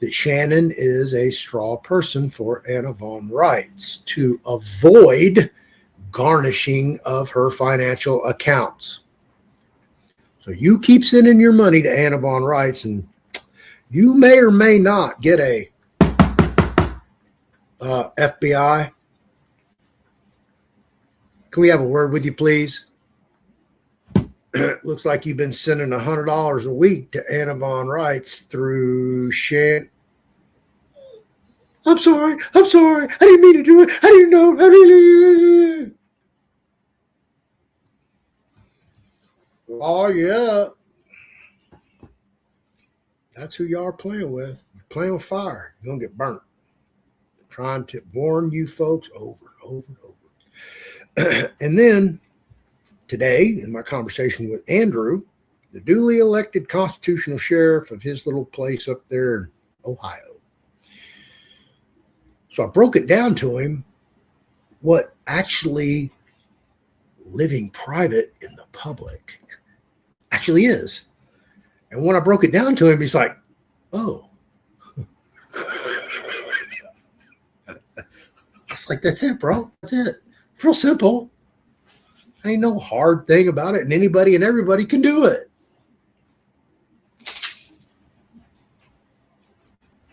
that Shannon is a straw person for Anna Von Reitz to avoid garnishing of her financial accounts. So you keep sending your money to Anna Von Reitz and you may or may not get a FBI. Can we have a word with you, please? Looks like you've been sending $100 a week to Anna Von Reitz through Shan. I'm sorry. I didn't mean to do it. I didn't know. Oh, yeah. That's who y'all are playing with. You're playing with fire. You're going to get burnt. I'm trying to warn you folks over and over. And then today, in my conversation with Andrew, the duly elected constitutional sheriff of his little place up there in Ohio. So I broke it down to him what actually living private in the public actually is. And when I broke it down to him, he's like, oh. I was like, that's it, bro. That's it. It's real simple. Ain't no hard thing about it, and anybody and everybody can do it.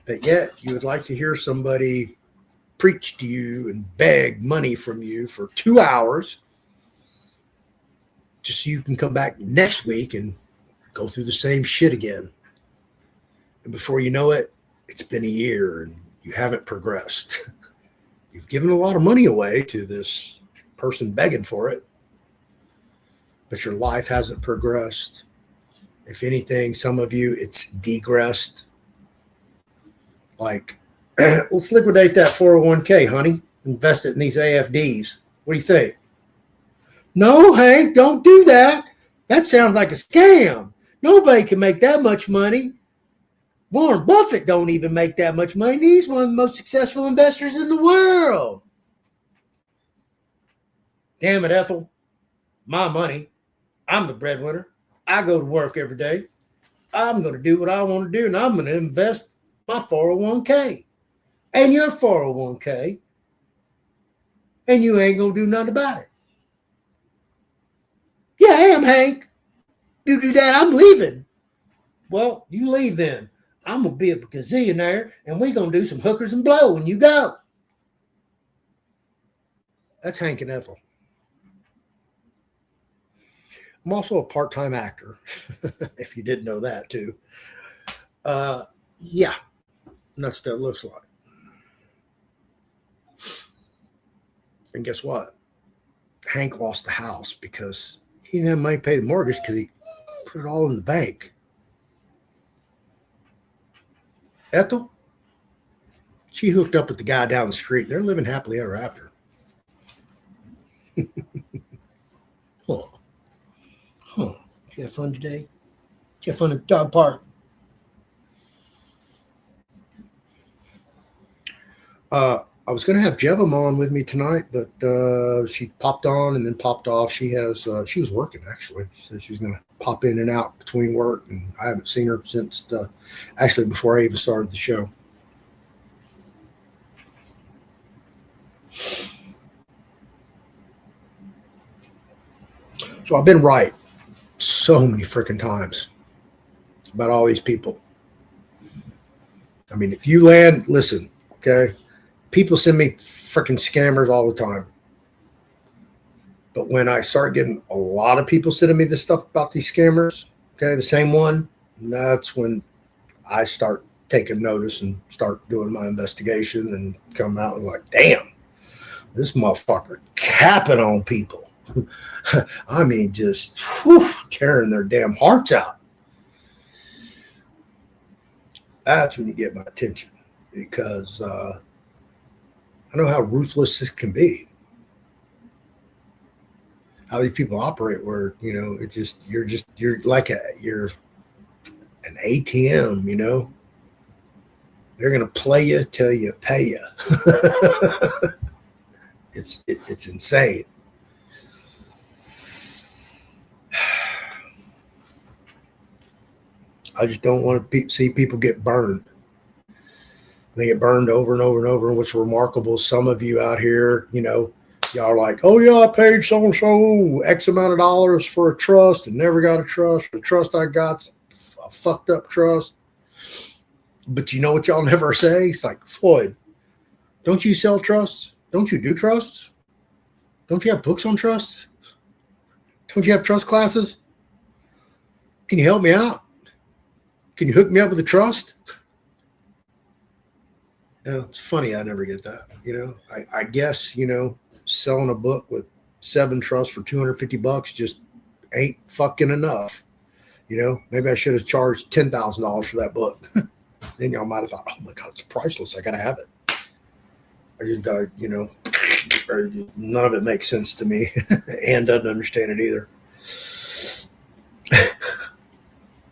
But yet, you would like to hear somebody preach to you and beg money from you for 2 hours just so you can come back next week and go through the same shit again. And before you know it, it's been a year and you haven't progressed. You've given a lot of money away to this person begging for it, but your life hasn't progressed. If anything, some of you, it's degressed. Like, let's liquidate that 401k, honey. Invest it in these AFDs. What do you think? No, Hank, don't do that. That sounds like a scam. Nobody can make that much money. Warren Buffett don't even make that much money. He's one of the most successful investors in the world. Damn it, Ethel. My money. I'm the breadwinner. I go to work every day. I'm going to do what I want to do, and I'm going to invest my 401k and your 401k, and you ain't going to do nothing about it. Yeah, I am, Hank. You do that, I'm leaving. Well, you leave then. I'm going to be a gazillionaire and we're going to do some hookers and blow when you go. That's Hank and Ethel. I'm also a part-time actor, if you didn't know that too. Yeah, that's what that looks like. And guess what? Hank lost the house because he didn't have money to pay the mortgage because he put it all in the bank. Ethel, she hooked up with the guy down the street. They're living happily ever after. Huh. Huh. You have fun today? You have fun at the dog park? I was going to have Jevim on with me tonight, but she popped on and then popped off. She was working actually. She said she was going to pop in and out between work, and I haven't seen her since actually before I even started the show. So I've been right so many freaking times about all these people. I mean, if you land, listen, okay? People send me freaking scammers all the time. But when I start getting a lot of people sending me this stuff about these scammers, okay, the same one, that's when I start taking notice and start doing my investigation and come out and like, damn, this motherfucker capping on people. I mean, just tearing their damn hearts out. That's when you get my attention because I know how ruthless this can be. How these people operate where, you know, you're like you're an ATM, you know. They're going to play you till you pay you. It's insane. I just don't want to see people get burned. They get burned over and over and over. And what's remarkable, some of you out here, you know, y'all are like, oh, yeah, I paid so-and-so X amount of dollars for a trust and never got a trust. The trust I got's a fucked up trust. But you know what y'all never say? It's like, Floyd, don't you sell trusts? Don't you do trusts? Don't you have books on trusts? Don't you have trust classes? Can you help me out? Can you hook me up with a trust? You know, it's funny. I never get that. You know, I guess, you know, selling a book with 7 trusts for $250 just ain't fucking enough. You know, maybe I should have charged $10,000 for that book. Then y'all might have thought, oh my God, it's priceless. I got to have it. I just, you know, none of it makes sense to me. Ann doesn't understand it either.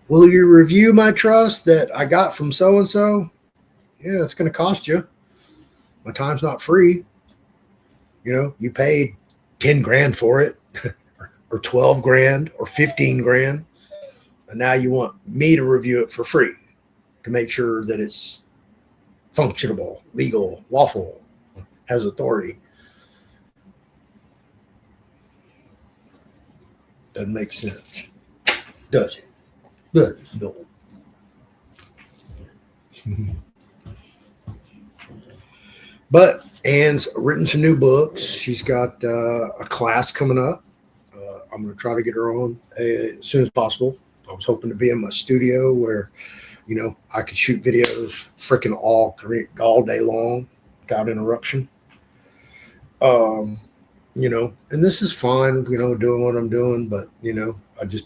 Will you review my trust that I got from so-and-so? Yeah, it's going to cost you. My time's not free. You know, you paid 10 grand for it or 12 grand or 15 grand. And now you want me to review it for free to make sure that it's functionable, legal, lawful, has authority. Doesn't make sense. Does it? Good. No. But Ann's written some new books. She's got a class coming up. I'm going to try to get her on as soon as possible. I was hoping to be in my studio where, you know, I could shoot videos freaking all day long without interruption. You know, and this is fine, you know, doing what I'm doing, but, you know,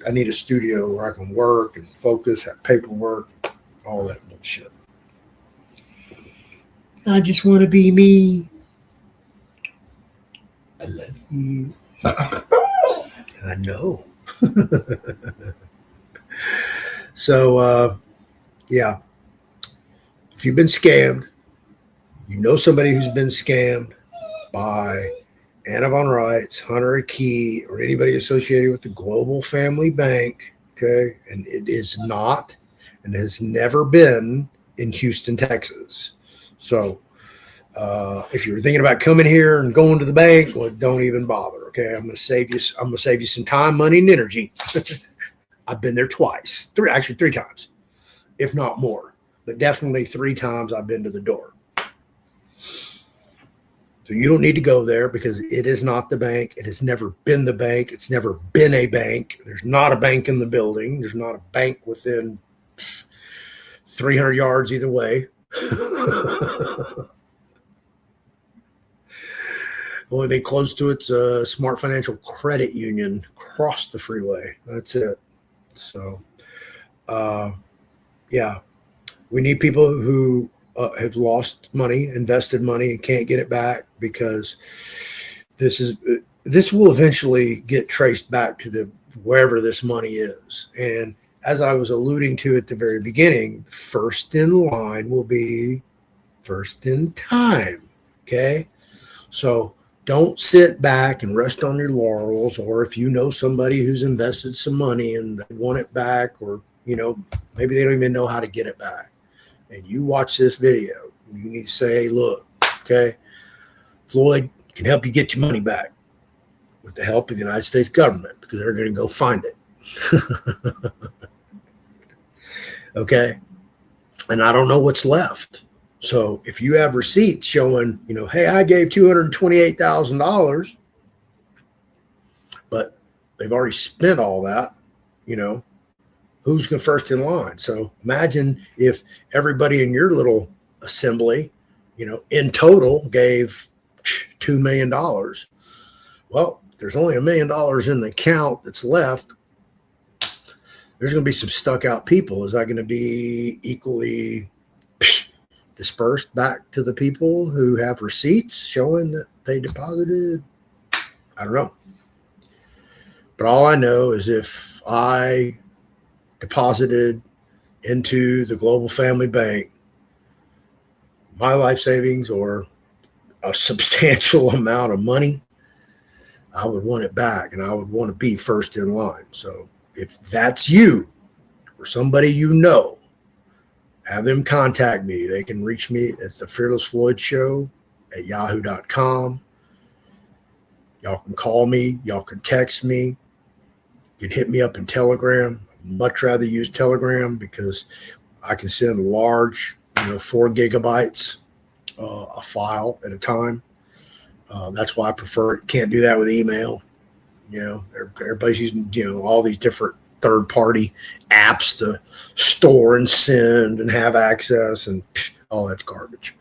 I need a studio where I can work and focus, have paperwork, all that bullshit. I just want to be me. I love you. I know. So, yeah. If you've been scammed, you know somebody who's been scammed by Anna Von Reitz, Hunter Key, or anybody associated with the Global Family Bank, okay? And it is not and has never been in Houston, Texas. So if you were thinking about coming here and going to the bank, well, don't even bother, okay? I'm going to save you some time, money, and energy. I've been there twice, three times, if not more. but definitely 3 times I've been to the door. So you don't need to go there because it is not the bank. It has never been the bank. It's never been a bank. There's not a bank in the building. There's not a bank within 300 yards either way. Only thing close to it's a Smart Financial Credit Union across the freeway. That's it. So, yeah, we need people who have lost money, invested money, and can't get it back, because this will eventually get traced back to the wherever this money is. And as I was alluding to at the very beginning, first in line will be first in time. Okay, so don't sit back and rest on your laurels, or if you know somebody who's invested some money and they want it back, or maybe they don't even know how to get it back, and you watch this video, you need to say, hey, look, okay, Floyd can help you get your money back with the help of the United States government, because they're going to go find it. Okay, and I don't know what's left. So if you have receipts showing, hey, I gave $228,000, but they've already spent all that, who's going first in line? So imagine if everybody in your little assembly, in total gave $2 million. Well, if there's only $1 million in the account that's left, there's going to be some stuck out people. Is that going to be equally dispersed back to the people who have receipts showing that they deposited? I don't know. But all I know is if I deposited into the Global Family Bank my life savings or a substantial amount of money, I would want it back, and I would want to be first in line. So if that's you or somebody have them contact me. They can reach me at the Fearless Floyd Show at yahoo.com. Y'all can call me. Y'all can text me. You can hit me up in Telegram. I'd much rather use Telegram because I can send large, 4 gigabytes a file at a time. That's why I prefer it. Can't do that with email. Everybody's using, all these different third-party apps to store and send and have access, and all that's garbage.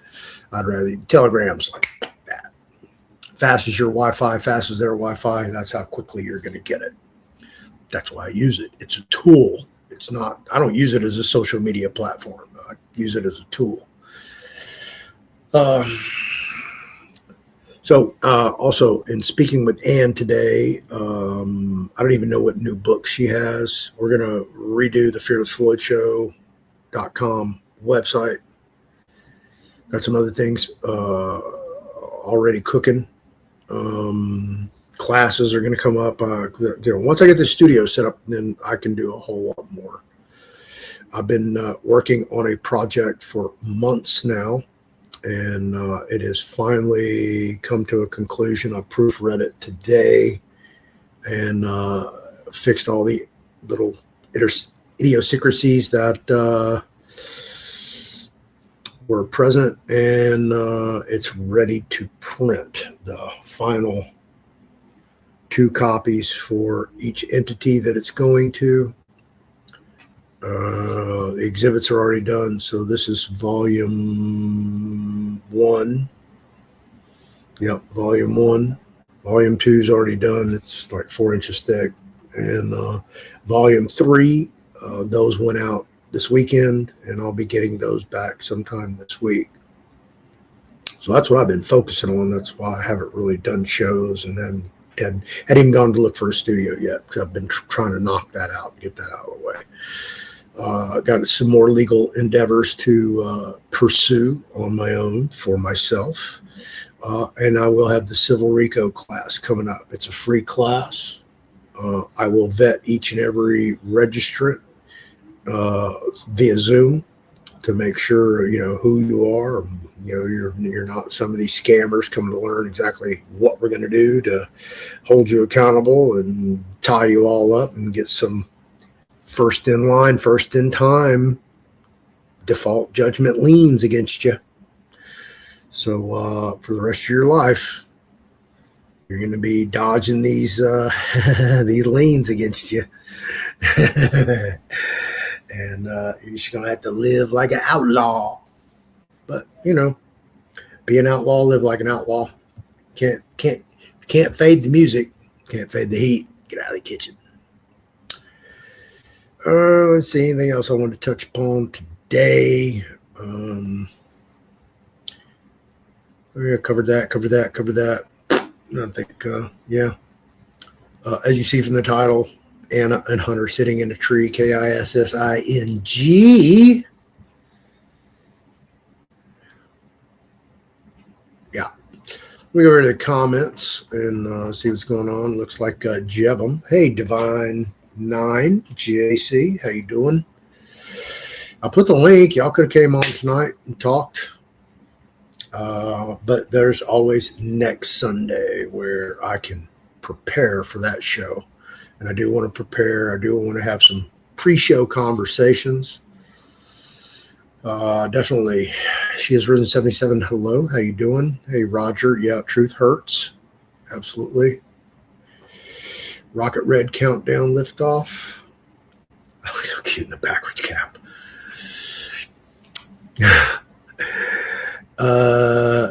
I'd rather Telegram's like that. Fast as your Wi-Fi, fast as their Wi-Fi, that's how quickly you're going to get it. That's why I use it. It's a tool. It's not, I don't use it as a social media platform. I use it as a tool. So also in speaking with Ann today, I don't even know what new book she has. We're going to redo the fearlessfloydshow.com website. Got some other things already cooking. Classes are going to come up. Once I get the studio set up, then I can do a whole lot more. I've been working on a project for months now, and it has finally come to a conclusion. I proofread it today and fixed all the little idiosyncrasies that were present, and it's ready to print. The final 2 copies for each entity that it's going to. The exhibits are already done, so this is volume 1. Yep, volume 1. Volume 2 is already done. It's like 4 inches thick. And volume 3, those went out this weekend, and I'll be getting those back sometime this week. So that's what I've been focusing on. That's why I haven't really done shows, and then hadn't even gone to look for a studio yet, because I've been trying to knock that out and get that out of the way. Got some more legal endeavors to pursue on my own for myself. And I will have the Civil RICO class coming up. It's a free class. I will vet each and every registrant via Zoom to make sure, who you are. You're not some of these scammers coming to learn exactly what we're going to do to hold you accountable and tie you all up and get some first in line, first in time default judgment leans against you. So for the rest of your life, you're going to be dodging these these liens against you. And you're just going to have to live like an outlaw. But, you know, be an outlaw, live like an outlaw. Can't fade the music. Can't fade the heat. Get out of the kitchen. Let's see. Anything else I wanted to touch upon today? Yeah, covered that. I think, yeah. As you see from the title, Anna and Hunter sitting in a tree, Kissing. Yeah. We go over to the comments and see what's going on. Looks like Jevum. Hey, Divine 9, JC, how you doing? I put the link. Y'all could have came on tonight and talked. But there's always next Sunday where I can prepare for that show. And I do want to prepare. I do want to have some pre-show conversations. Definitely. She has risen 77. Hello. How you doing? Hey, Roger. Yeah, truth hurts. Absolutely. Rocket Red countdown liftoff. I look so cute in the backwards cap.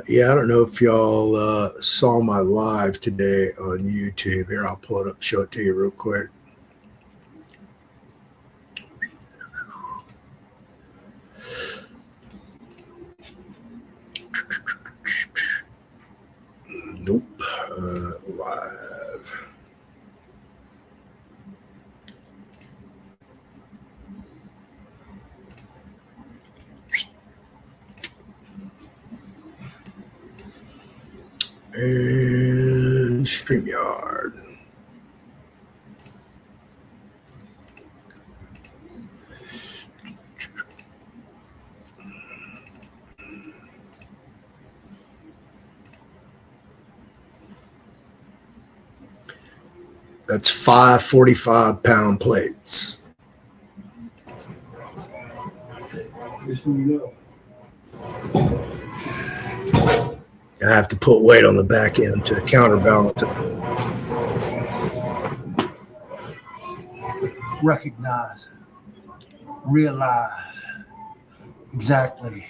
Yeah, I don't know if y'all saw my live today on YouTube. Here, I'll pull it up, show it to you real quick. Nope. Live. And StreamYard. That's 5 45-pound plates. And I have to put weight on the back end to counterbalance it. Recognize, realize exactly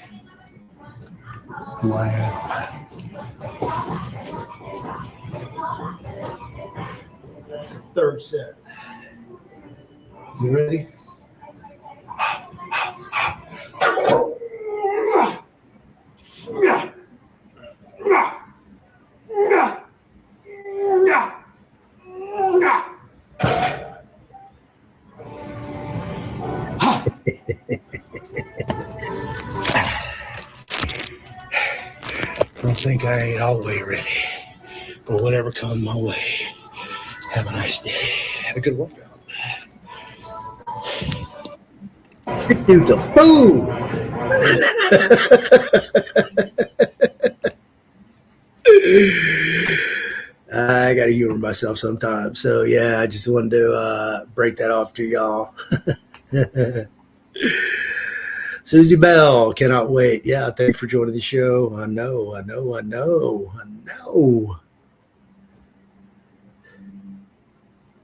who I am. Third set. You ready? I think I ain't all the way ready, but whatever comes my way. Have a nice day. Have a good workout. This dude's a fool. I got to humor myself sometimes. So, yeah, I just wanted to break that off to y'all. Susie Bell, cannot wait. Yeah, thanks for joining the show. I know.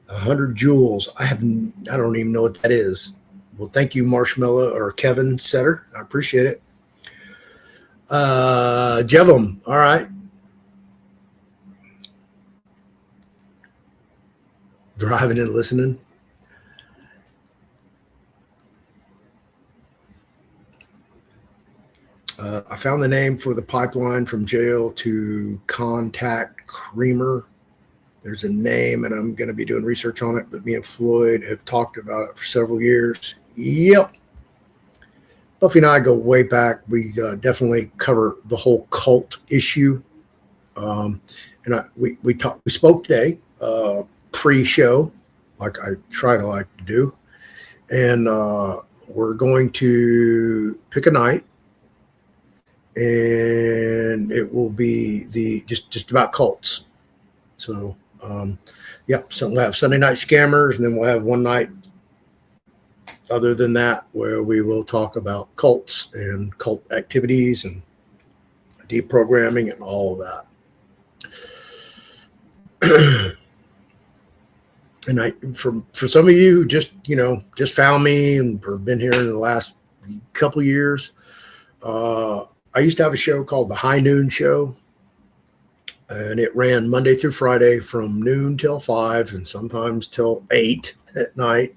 100 joules. I don't even know what that is. Well, thank you, Marshmallow or Kevin Setter. I appreciate it. Jevum, all right. Driving and listening. I found the name for the pipeline from jail to contact Creamer. There's a name, and I'm going to be doing research on it, but me and Floyd have talked about it for several years. Yep. Buffy and I go way back. We definitely cover the whole cult issue. And we spoke today, pre-show, like I try to like to do. And we're going to pick a night, and it will be just about cults. So, yeah, so we'll have Sunday night scammers, and then we'll have one night other than that, where we will talk about cults and cult activities and deprogramming and all of that. And for some of you who just found me and or been here in the last couple of years, I used to have a show called the High Noon Show, and it ran Monday through Friday from noon till 5 and sometimes till 8 at night.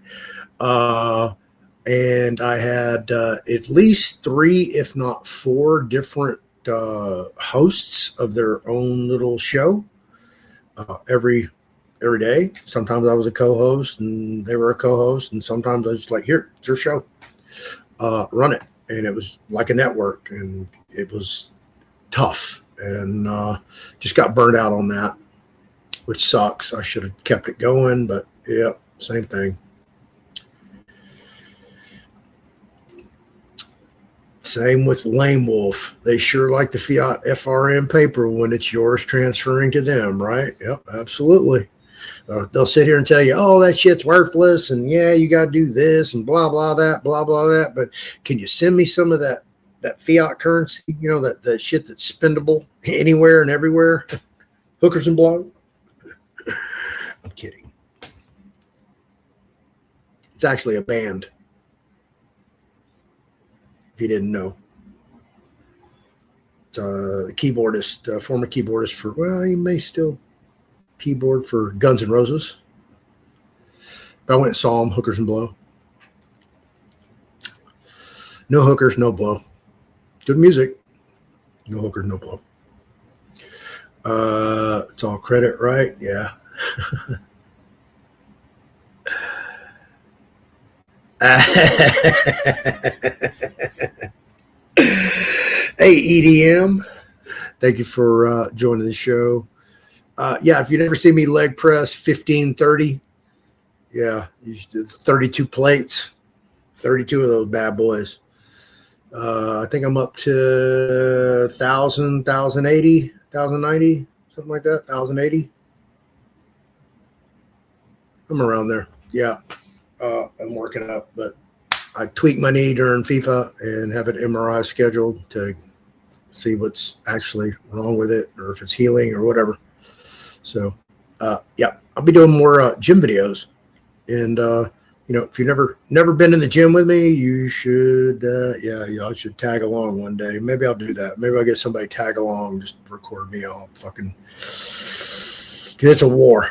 And I had at least 3, if not 4, different hosts of their own little show every day. Sometimes I was a co-host and they were a co-host, and sometimes I was just like, here, it's your show, run it. And it was like a network, and it was tough, and just got burned out on that, which sucks. I should have kept it going, but yeah, same thing. Same with Lame Wolf. They sure like the fiat FRM paper when it's yours transferring to them, right? Yep, absolutely. They'll sit here and tell you, oh, that shit's worthless, and yeah, you got to do this and blah, blah, that, blah, blah, that. But can you send me some of that fiat currency, that shit that's spendable anywhere and everywhere? Hookers and blow? I'm kidding. It's actually a band, if you didn't know. It's the keyboardist, former keyboardist for, well, he may still keyboard for Guns N' Roses. But I went and saw him, Hookers and Blow. No hookers, no blow. Good music. No hookers, no blow. It's all credit, right? Yeah. Hey, EDM. Thank you for joining the show. Yeah, if you never see me leg press 1530, yeah, you should do 32 plates, 32 of those bad boys. I think I'm up to 1,000, 1,080, 1,090, something like that, 1,080. I'm around there. Yeah, I'm working up, but I tweaked my knee during FIFA and have an MRI scheduled to see what's actually wrong with it or if it's healing or whatever. So, yeah, I'll be doing more gym videos. And, if you've never been in the gym with me, you should, y'all should tag along one day. Maybe I'll do that. Maybe I'll get somebody tag along, just record me all fucking, 'cause it's a war.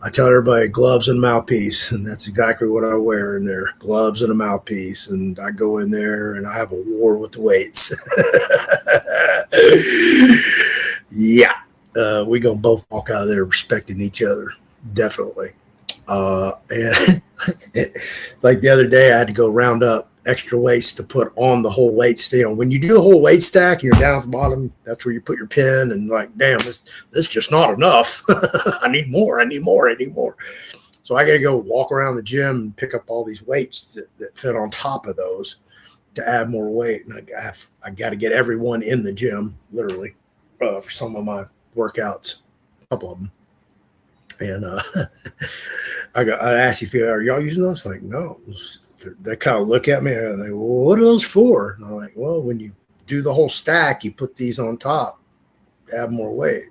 I tell everybody gloves and mouthpiece, and that's exactly what I wear in there, gloves and a mouthpiece. And I go in there and I have a war with the weights. Yeah. We're going to both walk out of there respecting each other. Definitely. And it's like the other day, I had to go round up extra weights to put on the whole weight. When you do the whole weight stack and you're down at the bottom, that's where you put your pin and like, damn, this is just not enough. I need more. So I got to go walk around the gym and pick up all these weights that fit on top of those to add more weight. And I got to get everyone in the gym, literally, for some of my workouts, a couple of them. And I asked if are y'all using those? Like, no. They kind of look at me and they, well, what are those for? And I'm like, well, when you do the whole stack, you put these on top, add more weight.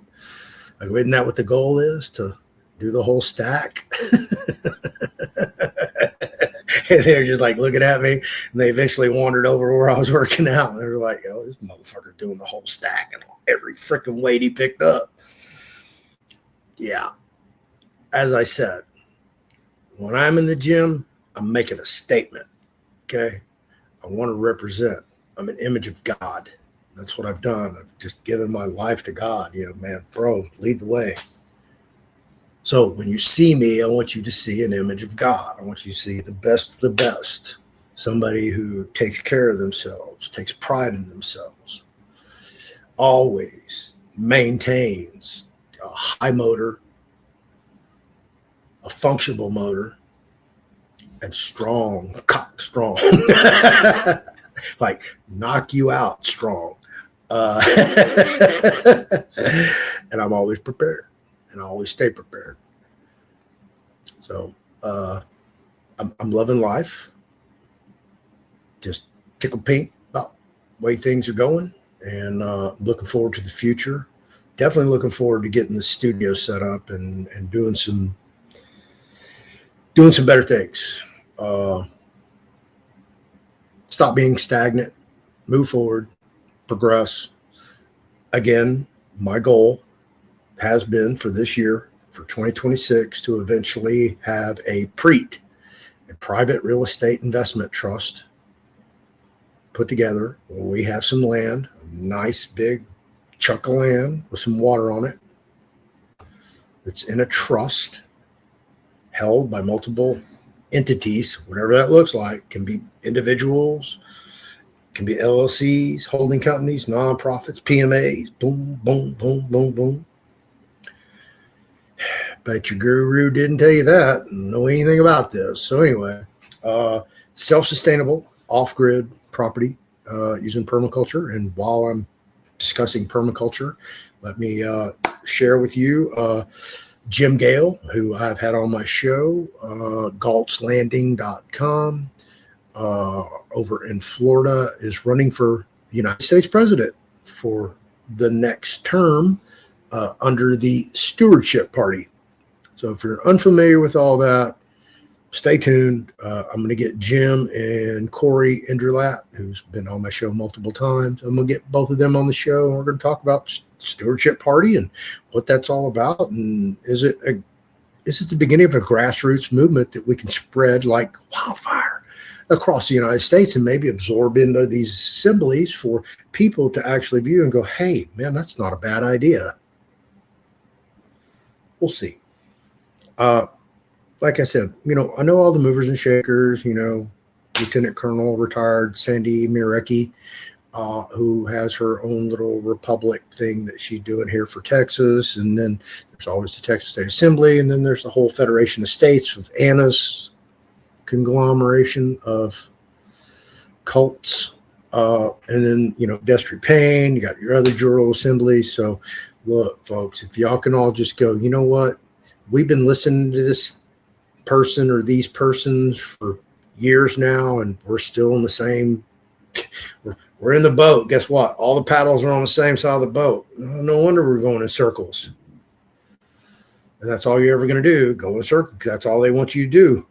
Like, isn't that what the goal is, to do the whole stack? And they're just like looking at me, and they eventually wandered over where I was working out. And they were like, oh, this motherfucker doing the whole stack and every freaking weight he picked up. Yeah. As I said, when I'm in the gym, I'm making a statement. Okay. I want to represent. I'm an image of God. That's what I've done. I've just given my life to God. Man, bro, lead the way. So when you see me, I want you to see an image of God. I want you to see the best of the best. Somebody who takes care of themselves, takes pride in themselves, always maintains a high motor, a functional motor, and strong, cock strong. Like knock you out strong. And I'm always prepared, and I always stay prepared. So I'm loving life. Just tickled pink about the way things are going, and looking forward to the future. Definitely looking forward to getting the studio set up and doing some better things. Stop being stagnant, move forward, progress. Again, my goal has been for this year, for 2026, to eventually have a PREIT, a private real estate investment trust, put together where we have some land, a nice big chunk of land with some water on it, that's in a trust held by multiple entities, whatever that looks like. Can be individuals, can be LLCs, holding companies, nonprofits, PMAs, boom, boom, boom, boom, boom. Bet your guru didn't tell you that, know anything about this. So anyway, self-sustainable, off-grid property using permaculture. And while I'm discussing permaculture, let me share with you Jim Gale, who I've had on my show, galtzlanding.com, over in Florida, is running for the United States president for the next term under the Stewardship Party. So if you're unfamiliar with all that, stay tuned. I'm going to get Jim and Corey Indralat, who's been on my show multiple times. I'm going to get both of them on the show, and we're going to talk about Stewardship Party and what that's all about. And is it the beginning of a grassroots movement that we can spread like wildfire across the United States and maybe absorb into these assemblies for people to actually view and go, hey, man, that's not a bad idea. We'll see. Like I said, I know all the movers and shakers, Lieutenant Colonel retired Sandy Mirecki, who has her own little republic thing that she's doing here for Texas. And then there's always the Texas State Assembly. And then there's the whole Federation of States with Anna's conglomeration of cults. And then, District Payne, you got your other General Assembly. So look, folks, if y'all can all just go, you know what? We've been listening to this person or these persons for years now, and we're still in the same, we're in the boat. Guess what? All the paddles are on the same side of the boat. No wonder we're going in circles. And that's all you're ever going to do, go in circles, because that's all they want you to do.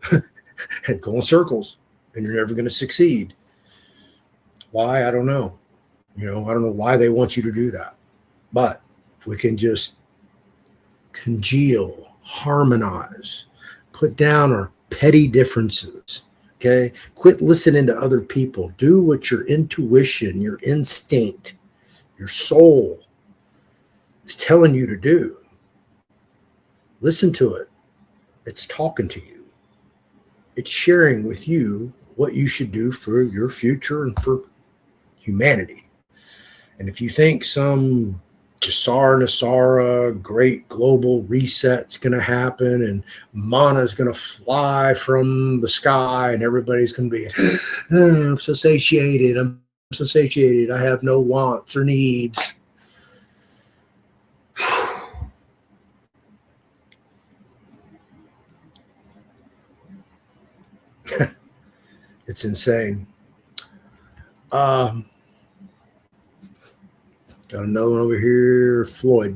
And go in circles, and you're never going to succeed. Why? I don't know. I don't know why they want you to do that. But if we can just congeal, harmonize, put down our petty differences, okay? Quit listening to other people. Do what your intuition, your instinct, your soul is telling you to do. Listen to it. It's talking to you. It's sharing with you what you should do for your future and for humanity. And if you think some Jasar Nasara great global reset's going to happen and manna's going to fly from the sky and everybody's going to be, I'm so satiated. I have no wants or needs. It's insane. Got another one over here. Floyd,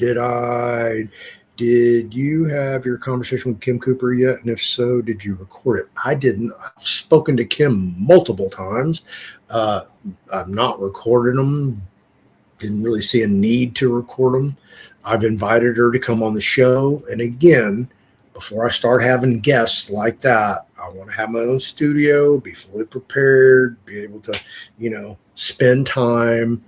did you have your conversation with Kim Cooper yet? And if so, did you record it? I didn't. I've spoken to Kim multiple times. I've not recorded them. Didn't really see a need to record them. I've invited her to come on the show. And again, before I start having guests like that, I want to have my own studio, be fully prepared, be able to, spend time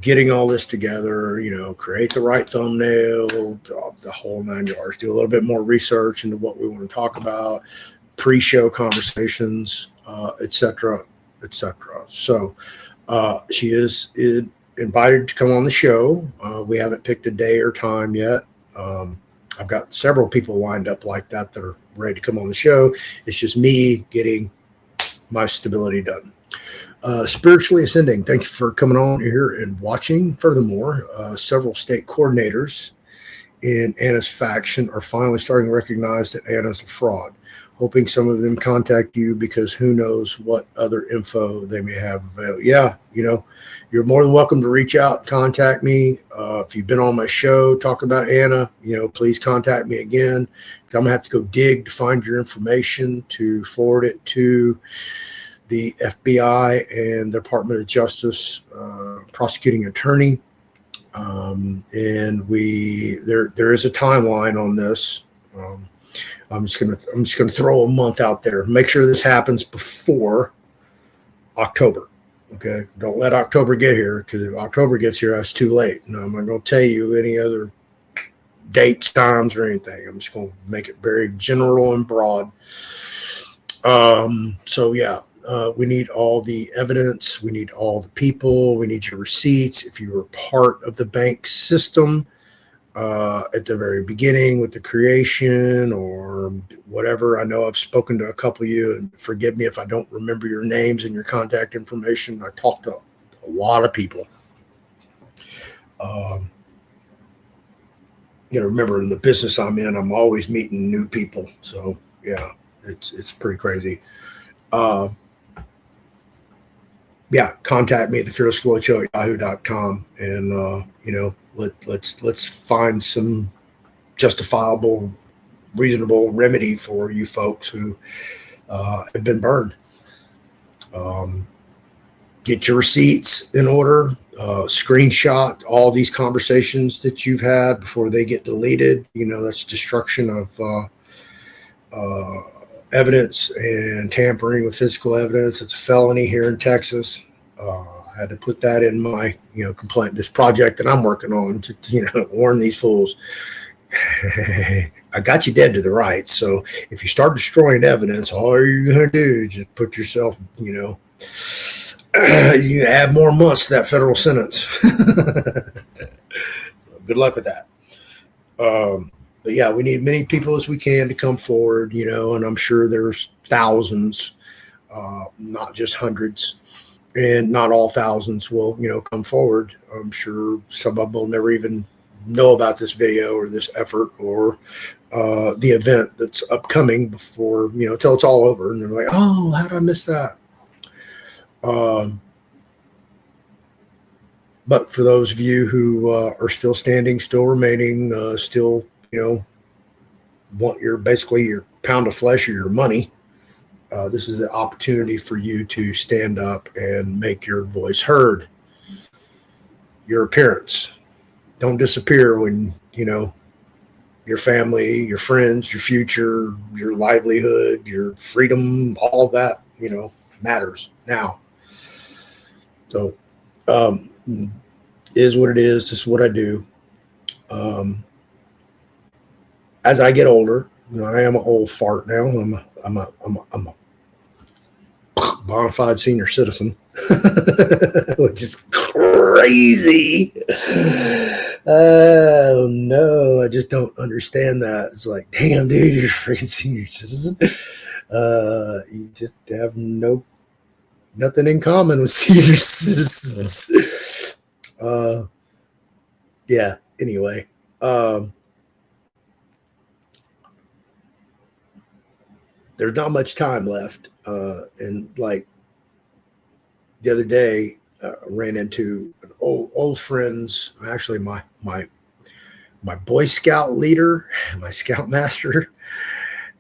getting all this together, create the right thumbnail, the whole 9 yards, do a little bit more research into what we want to talk about, pre-show conversations, et cetera, et cetera. So she is invited to come on the show. We haven't picked a day or time yet. I've got several people lined up like that are ready to come on the show. It's just me getting my stability done. Spiritually Ascending, thank you for coming on here and watching. Furthermore, several state coordinators in Anna's faction are finally starting to recognize that Anna's a fraud, hoping some of them contact you because who knows what other info they may have available. Yeah, you're more than welcome to reach out and contact me. If you've been on my show talking about Anna, please contact me again. I'm going to have to go dig to find your information to forward it to the FBI and the Department of Justice prosecuting attorney. And there is a timeline on this. I'm just gonna throw a month out there. Make sure this happens before October. Okay, don't let October get here, because if October gets here, that's too late. No, I'm not gonna tell you any other dates, times, or anything. I'm just gonna make it very general and broad. So yeah. We need all the evidence. We need all the people. We need your receipts. If you were part of the bank system at the very beginning with the creation or whatever. I know I've spoken to a couple of you, and forgive me if I don't remember your names and your contact information. I talked to a lot of people. Remember, in the business I'm in, I'm always meeting new people. So yeah, it's pretty crazy. Yeah, contact me at thefearlessfloydshow@yahoo.com, and let's find some justifiable, reasonable remedy for you folks who have been burned. Get your receipts in order. Screenshot all these conversations that you've had before they get deleted. That's destruction of evidence and tampering with physical evidence. It's a felony here in Texas. I had to put that in my, complaint, this project that I'm working on to, warn these fools. I got you dead to the rights. So if you start destroying evidence, all you're going to do is just put yourself, you add more months to that federal sentence. Good luck with that. But yeah, we need many people as we can to come forward, and I'm sure there's thousands, not just hundreds, and not all thousands will, come forward. I'm sure some of them will never even know about this video or this effort or the event that's upcoming before, till it's all over. And they're like, oh, how did I miss that? But for those of you who are still standing, still remaining, still, want your pound of flesh or your money, this is the opportunity for you to stand up and make your voice heard. Your appearance. Don't disappear when, your family, your friends, your future, your livelihood, your freedom, all that, matters now. So, is what it is. This is what I do. As I get older, I am an old fart now. I'm a bona fide senior citizen, which is crazy. Oh no, I just don't understand that. It's like, damn, dude, you're a freaking senior citizen. You just have nothing in common with senior citizens. Yeah. Anyway, there's not much time left. And like the other day, I ran into an old friends, actually my Boy Scout leader, my Scoutmaster,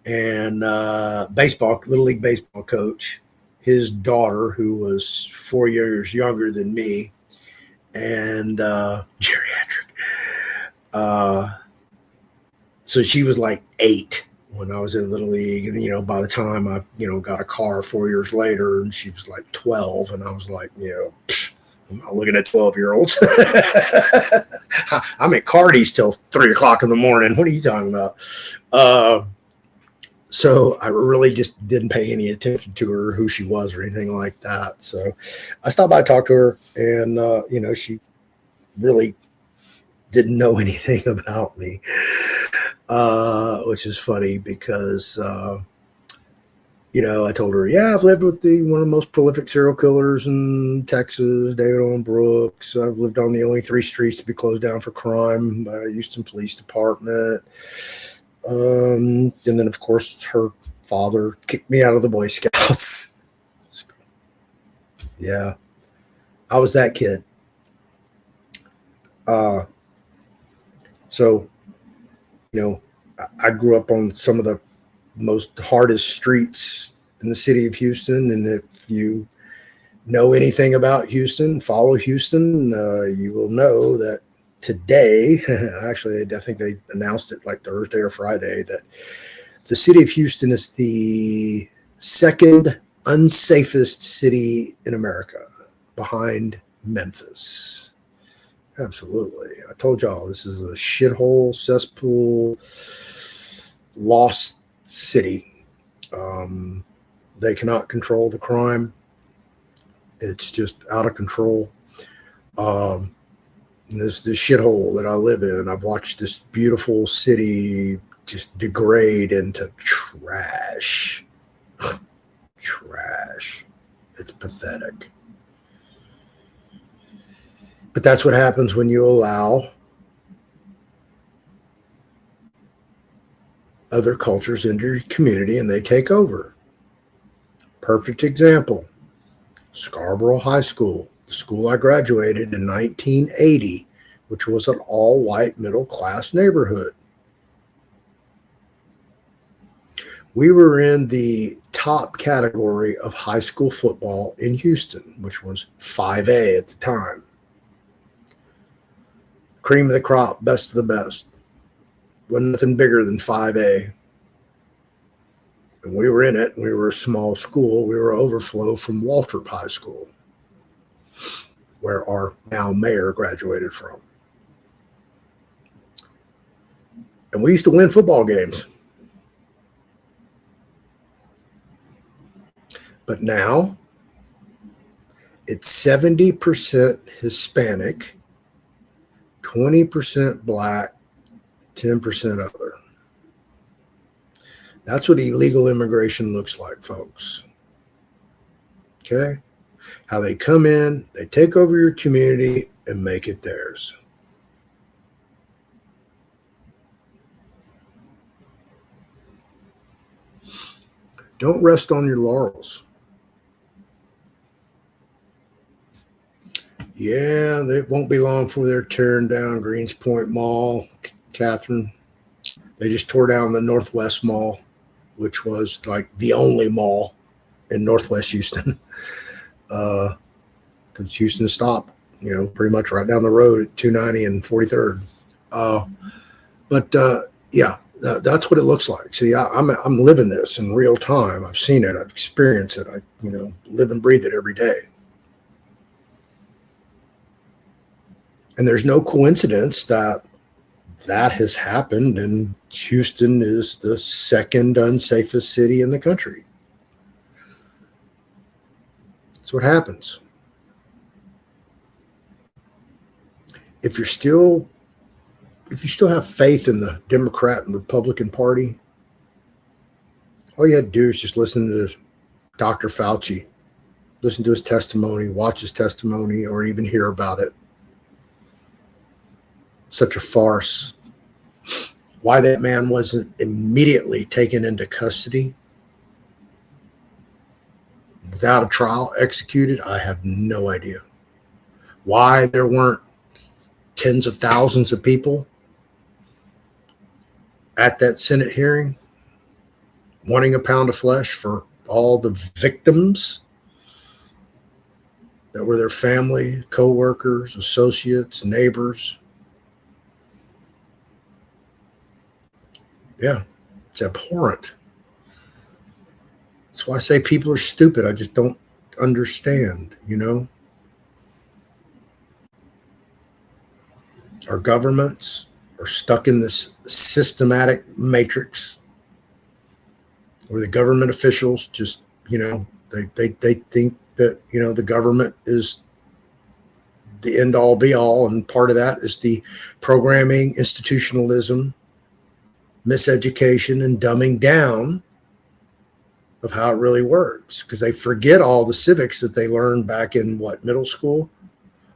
and Little League baseball coach, his daughter, who was 4 years younger than me, and geriatric. So she was like 8 when I was in Little League. And, by the time I, got a car 4 years later, and she was like 12. And I was like, I'm not looking at 12-year-olds. I'm at Cardi's till 3 o'clock in the morning. What are you talking about? So I really just didn't pay any attention to her, who she was or anything like that. So I stopped by, talked to her, and, she really didn't know anything about me, which is funny because I told her, yeah, I've lived with one of the most prolific serial killers in Texas, David Owen Brooks. I've lived on the only 3 streets to be closed down for crime by Houston Police Department. And then, of course, her father kicked me out of the Boy Scouts. Yeah, I was that kid. So, I grew up on some of the most hardest streets in the city of Houston. And if you know anything about Houston, follow Houston, you will know that today, actually, I think they announced it like Thursday or Friday, that the city of Houston is the 2nd unsafest city in America, behind Memphis. Absolutely. I told y'all, this is a shithole, cesspool, lost city. They cannot control the crime. It's just out of control. This shithole that I live in, I've watched this beautiful city just degrade into trash. Trash. It's pathetic. But that's what happens when you allow other cultures into your community and they take over. Perfect example, Scarborough High School, the school I graduated in 1980, which was an all-white middle-class neighborhood. We were in the top category of high school football in Houston, which was 5A at the time. Cream of the crop, best of the best. Wasn't nothing bigger than 5A. And we were in it. We were a small school. We were overflow from Waltrip High School, where our now mayor graduated from. And we used to win football games. But now it's 70% Hispanic, 20% black, 10% other. That's what illegal immigration looks like, folks. Okay? How they come in, they take over your community and make it theirs. Don't rest on your laurels. Yeah, it won't be long before they're tearing down Greens Point Mall, Catherine. They just tore down the Northwest Mall, which was like the only mall in Northwest Houston. Because Houston stopped, pretty much right down the road at 290 and 43rd. Yeah, that's what it looks like. See, I'm living this in real time. I've seen it. I've experienced it. I live and breathe it every day. And there's no coincidence that has happened, and Houston is the 2nd unsafest city in the country. That's what happens. If you still have faith in the Democrat and Republican Party, all you had to do is just listen to Dr. Fauci, listen to his testimony, watch his testimony, or even hear about it. Such a farce. Why that man wasn't immediately taken into custody without a trial executed, I have no idea. Why there weren't tens of thousands of people at that Senate hearing wanting a pound of flesh for all the victims that were their family, co-workers, associates, neighbors. Yeah, it's abhorrent. That's why I say people are stupid. I just don't understand, Our governments are stuck in this systematic matrix where the government officials just, they think that, the government is the end all be all. And part of that is the programming, institutionalism, miseducation, and dumbing down of how it really works, because they forget all the civics that they learned back in middle school,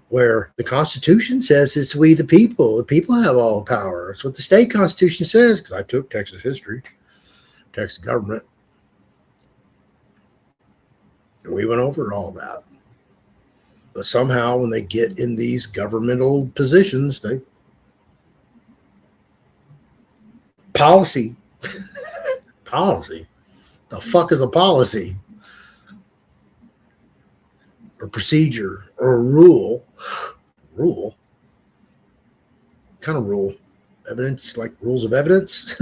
where the Constitution says it's we the people. The people have all power. That's what the state constitution says, because I took Texas history, Texas government. And we went over all that. But somehow when they get in these governmental positions, they policy. Policy. The fuck is a policy? Or procedure or a rule? Rule? What kind of rule? Evidence, like rules of evidence?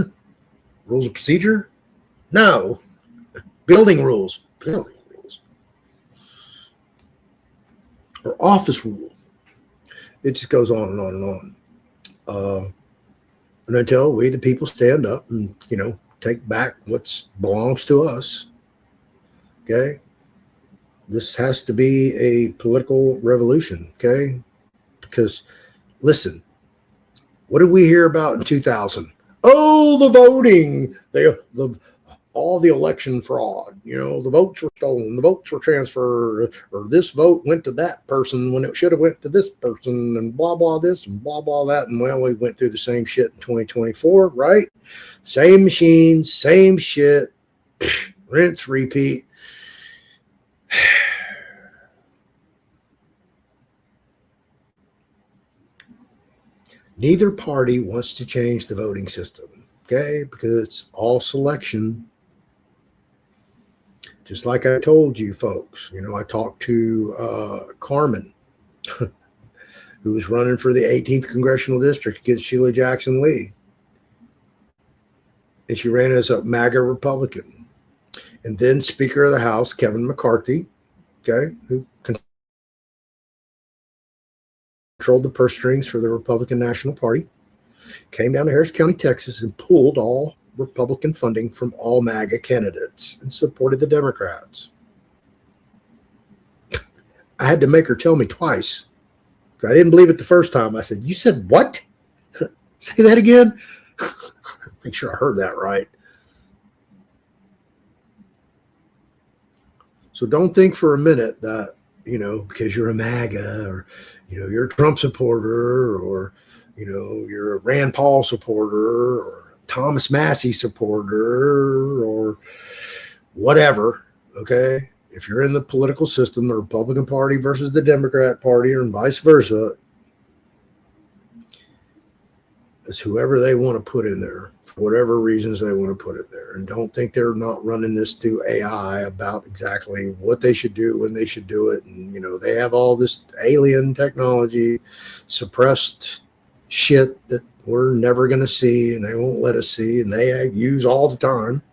Rules of procedure? No. Building rules. Building rules. Or office rule. It just goes on and on and on. And until we, the people, stand up and, take back what belongs to us. Okay? This has to be a political revolution. Okay? Because, listen, what did we hear about in 2000? Oh, the voting, all the election fraud. The votes were stolen, the votes were transferred, or this vote went to that person when it should have went to this person, and blah, blah, this and blah, blah, that. And well, we went through the same shit in 2024, right? Same machines, same shit, rinse, repeat. Neither party wants to change the voting system, okay? Because it's all selection. Just like I told you folks, I talked to Carmen, who was running for the 18th Congressional District against Sheila Jackson Lee. And she ran as a MAGA Republican. And then Speaker of the House, Kevin McCarthy, okay, who controlled the purse strings for the Republican National Party, came down to Harris County, Texas, and pulled all Republican funding from all MAGA candidates and supported the Democrats. I had to make her tell me twice. I didn't believe it the first time. I said, "You said what?" Say that again. Make sure I heard that right. So don't think for a minute that, because you're a MAGA or, you're a Trump supporter or, you're a Rand Paul supporter or Thomas Massey supporter or whatever, okay? If you're in the political system, the Republican Party versus the Democrat Party or vice versa, it's whoever they want to put in there for whatever reasons they want to put it there. And don't think they're not running this through AI about exactly what they should do, when they should do it. And, they have all this alien technology, suppressed shit that we're never going to see and they won't let us see, and they use all the time.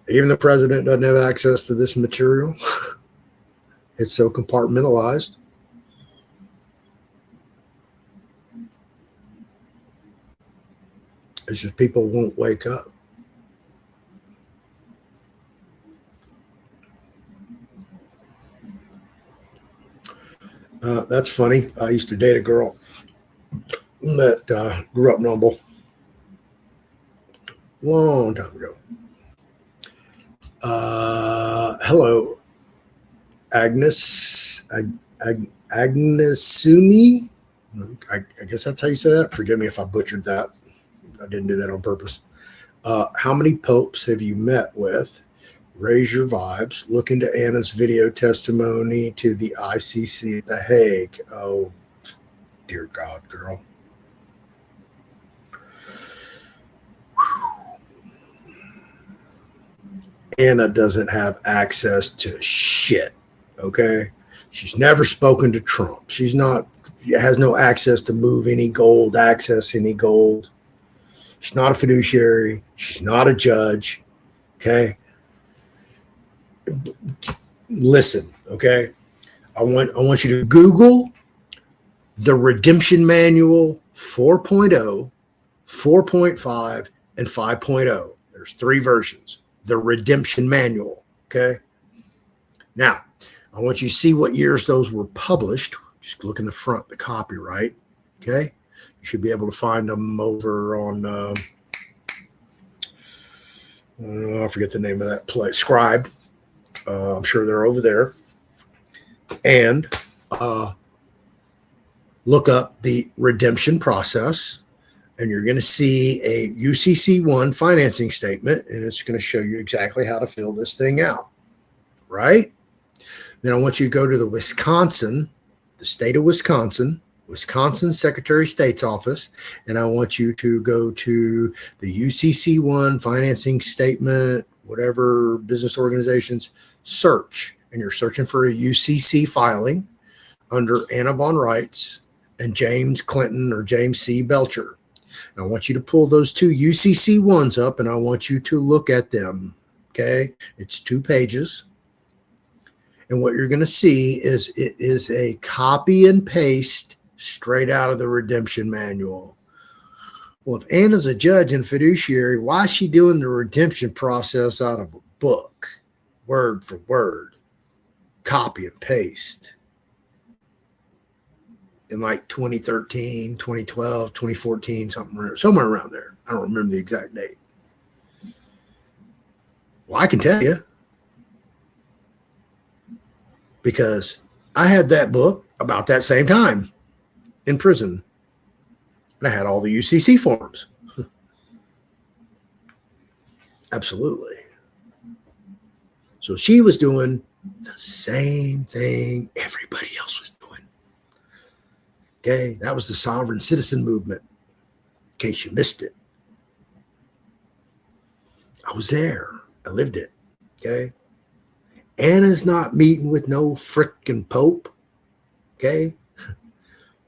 Even the president doesn't have access to this material. It's so compartmentalized. It's just people won't wake up. That's funny. I used to date a girl that grew up in Humble. Long time ago. Hello, Agnes. Agnesumi. I guess that's how you say that. Forgive me if I butchered that. I didn't do that on purpose. How many popes have you met with? Raise your vibes. Look into Anna's video testimony to the ICC at The Hague. Oh, dear God, girl. Anna doesn't have access to shit, okay? She's never spoken to Trump. Has no access to move any gold, access any gold. She's not a fiduciary. She's not a judge, okay? Listen, okay? I want you to Google the Redemption Manual 4.0, 4.5, and 5.0. There's 3 versions. The Redemption Manual, okay? Now, I want you to see what years those were published. Just look in the front, the copyright, okay? You should be able to find them over on I forget the name of that place. Scribe. I'm sure they're over there. And look up the redemption process, and you're going to see a UCC1 financing statement, and it's going to show you exactly how to fill this thing out, right? Then I want you to go to the state of Wisconsin Secretary of State's office, and I want you to go to the UCC1 financing statement, whatever business organizations, search, and you're searching for a UCC filing under Anna Von Reitz and James Clinton or James C. Belcher. And I want you to pull those two UCC ones up, and I want you to look at them. Okay, it's 2 pages. And what you're going to see is it is a copy and paste straight out of the redemption manual. Well, if Anna's a judge and fiduciary, why is she doing the redemption process out of a book, word for word, copy and paste? In like 2013, 2012, 2014, somewhere around there. I don't remember the exact date. Well, I can tell you, because I had that book about that same time in prison, and I had all the UCC forms. Absolutely. So she was doing the same thing everybody else was doing. Okay, that was the sovereign citizen movement, in case you missed it. I was there. I lived it. Okay. Anna's not meeting with no frickin' Pope. Okay.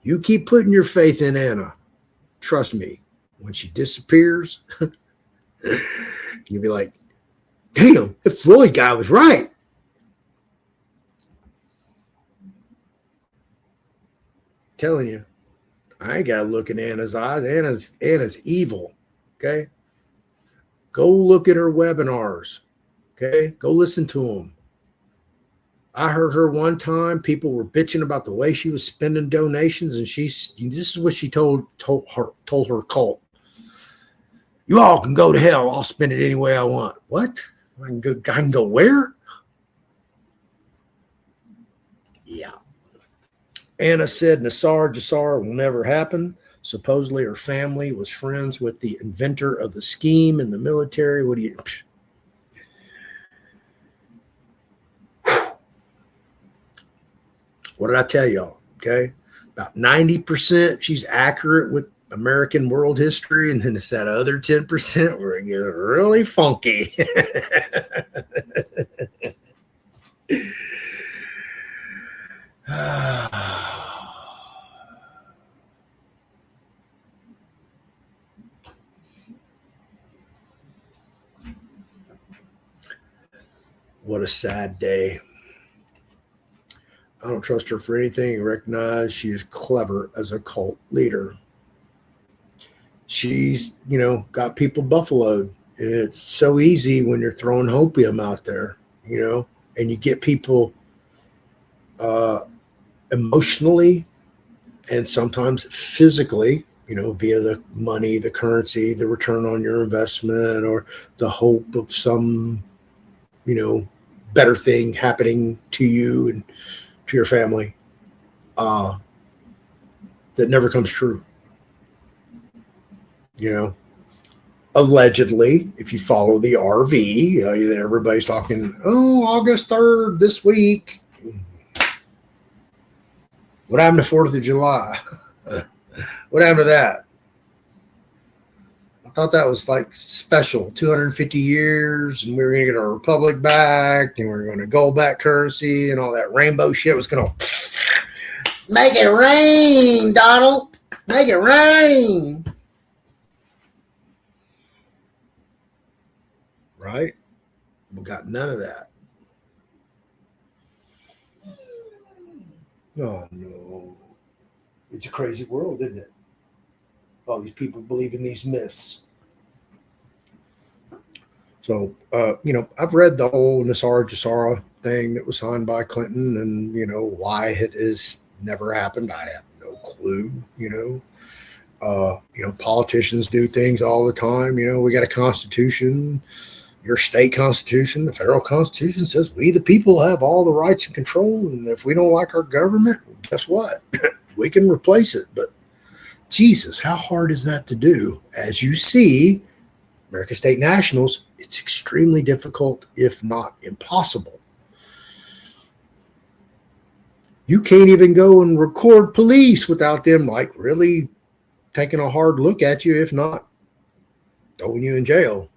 You keep putting your faith in Anna. Trust me, when she disappears, you'll be like, damn, the Floyd guy was right. Telling you, I ain't got to look in Anna's eyes. Anna's evil. Okay. Go look at her webinars. Okay. Go listen to them. I heard her one time. People were bitching about the way she was spending donations, and this is what she told her cult. You all can go to hell. I'll spend it any way I want. What? I can go where? Yeah. Anna said Nasar Jassar will never happen. Supposedly her family was friends with the inventor of the scheme in the military. What do you... What did I tell y'all? Okay. About 90% she's accurate with American world history. And then it's that other 10% where it gets really funky. What a sad day. I don't trust her for anything. I recognize she is clever as a cult leader. She's, got people buffaloed. And it's so easy when you're throwing hopium out there, and you get people emotionally and sometimes physically, via the money, the currency, the return on your investment, or the hope of some, better thing happening to you and to your family, that never comes true. Allegedly, if you follow the RV, everybody's talking, August 3rd this week. What happened to 4th of July? What happened to that? I thought that was like special, 250 years, and we were going to get our republic back, and we were going to gold back currency, and all that rainbow shit was going to make it rain, Donald. Make it rain. Right? We got none of that. Oh, no. It's a crazy world, isn't it? All these people believe in these myths. So, I've read the whole Nasar Jassara thing that was signed by Clinton, and, why it has never happened. I have no clue, politicians do things all the time. We got a constitution. your state constitution, the federal constitution says we, the people, have all the rights and control. And if we don't like our government, guess what? We can replace it. But Jesus, how hard is that to do? As you see, American state nationals, it's extremely difficult, if not impossible. You can't even go and record police without them like really taking a hard look at you, if not throwing you in jail.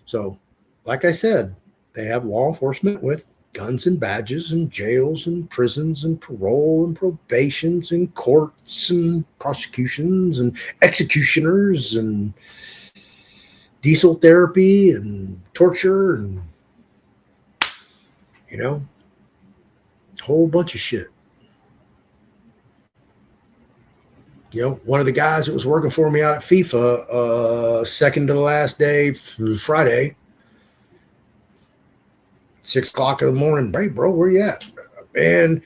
So, like I said, they have law enforcement with guns and badges and jails and prisons and parole and probations and courts and prosecutions and executioners and diesel therapy and torture and, you know, a whole bunch of shit. You know, one of the guys that was working for me out at FIFA, second to the last day, Friday, 6 o'clock in the morning. Hey, bro, where you at? Man,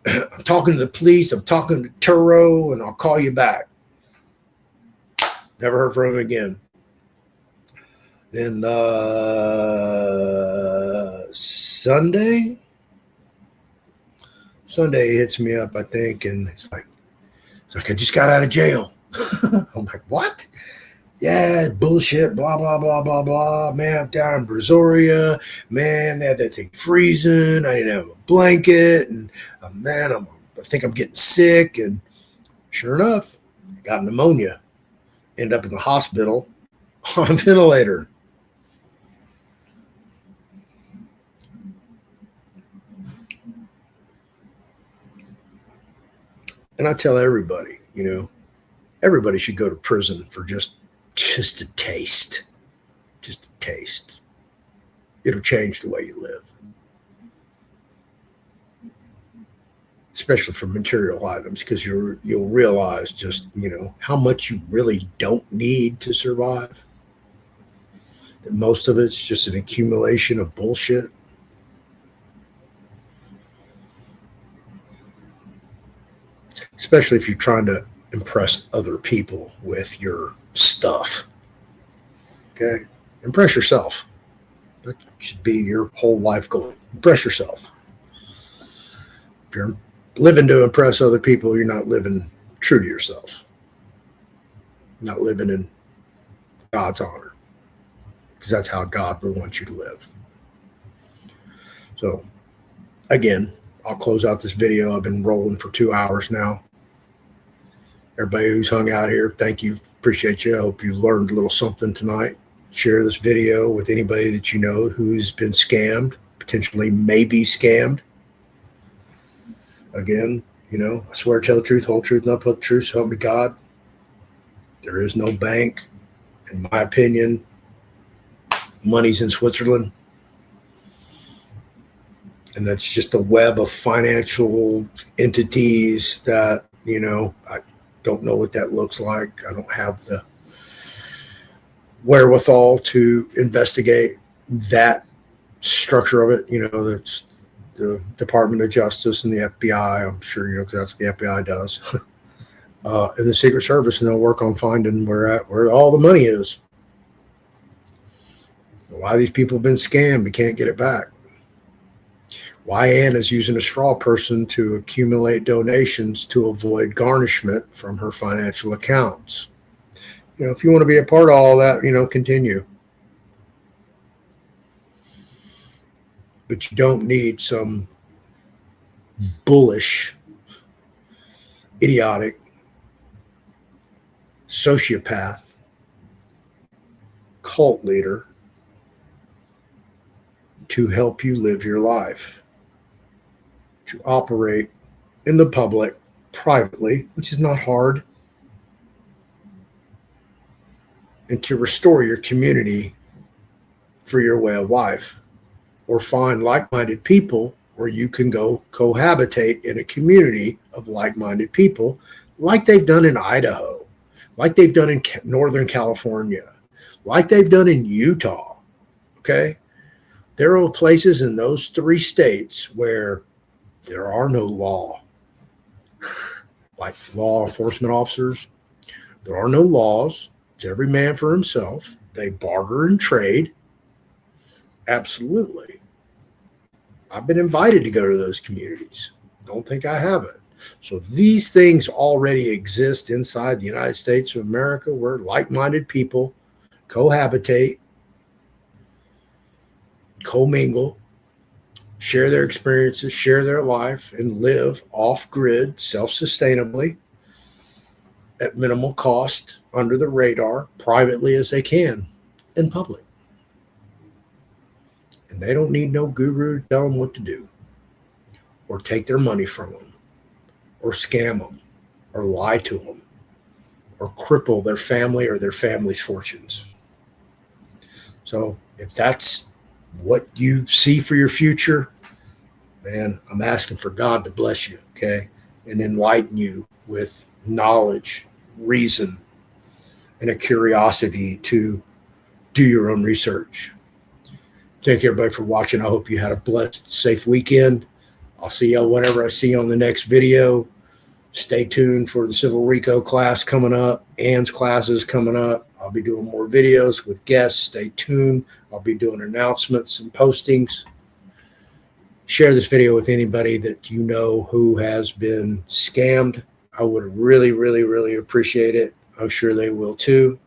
I'm talking to the police. I'm talking to Turo, and I'll call you back. Never heard from him again. Then Sunday he hits me up, I think, and it's like, I just got out of jail. I'm like, what? Yeah, bullshit, blah, blah, blah, blah, blah. Man, I'm down in Brazoria. Man, they had that thing freezing. I didn't have a blanket. And man, I think I'm getting sick. And sure enough, I got pneumonia. End up in the hospital on a ventilator. And I tell everybody, you know, everybody should go to prison for just a taste. Just a taste. It'll change the way you live. Especially for material items, because you'll realize just, you know, how much you really don't need to survive. That most of it's just an accumulation of bullshit. Especially if you're trying to impress other people with your stuff. Okay? Impress yourself. That should be your whole life goal. Impress yourself. If you're living to impress other people, you're not living true to yourself. You're not living in God's honor. Because that's how God would want you to live. So, again, I'll close out this video. I've been rolling for 2 hours now. Everybody who's hung out here, thank you. Appreciate you. I hope you learned a little something tonight. Share this video with anybody that you know who's been scammed, potentially maybe scammed. Again, you know, I swear, tell the truth, whole truth, not but the truth. So help me God. There is no bank. In my opinion, money's in Switzerland. And that's just a web of financial entities that, you know, I don't know what that looks like. I don't have the wherewithal to investigate that structure of it. You know, that's the Department of Justice and the FBI. I'm sure, you know, because that's what the FBI does. And the Secret Service, and they'll work on finding where all the money is. Why these people have been scammed, we can't get it back. Why Ann is using a straw person to accumulate donations to avoid garnishment from her financial accounts. You know, if you want to be a part of all that, you know, continue. But you don't need some bullish, idiotic, sociopath, cult leader to help you live your life. To operate in the public privately, which is not hard, and to restore your community for your way of life, or find like-minded people where you can go cohabitate in a community of like-minded people, like they've done in Idaho, like they've done in Northern California, like they've done in Utah. Okay? There are places in those 3 states where there are no law, like law enforcement officers, There are no laws. It's every man for himself. They barter and trade. Absolutely. I've been invited to go to those communities. Don't think I haven't. So these things already exist inside the United States of America, where like-minded people cohabitate, commingle, share their experiences, share their life, and live off-grid, self-sustainably, at minimal cost, under the radar, privately as they can, in public. And they don't need no guru to tell them what to do, or take their money from them, or scam them, or lie to them, or cripple their family or their family's fortunes. So if that's what you see for your future, man, I'm asking for God to bless you, okay, and enlighten you with knowledge, reason, and a curiosity to do your own research. Thank you, everybody, for watching. I hope you had a blessed, safe weekend. I'll see y'all whenever I see you on the next video. Stay tuned for the Civil RICO class coming up. Ann's class is coming up. I'll be doing more videos with guests. Stay tuned. I'll be doing announcements and postings. Share this video with anybody that you know who has been scammed. I would really, really, really appreciate it. I'm sure they will too.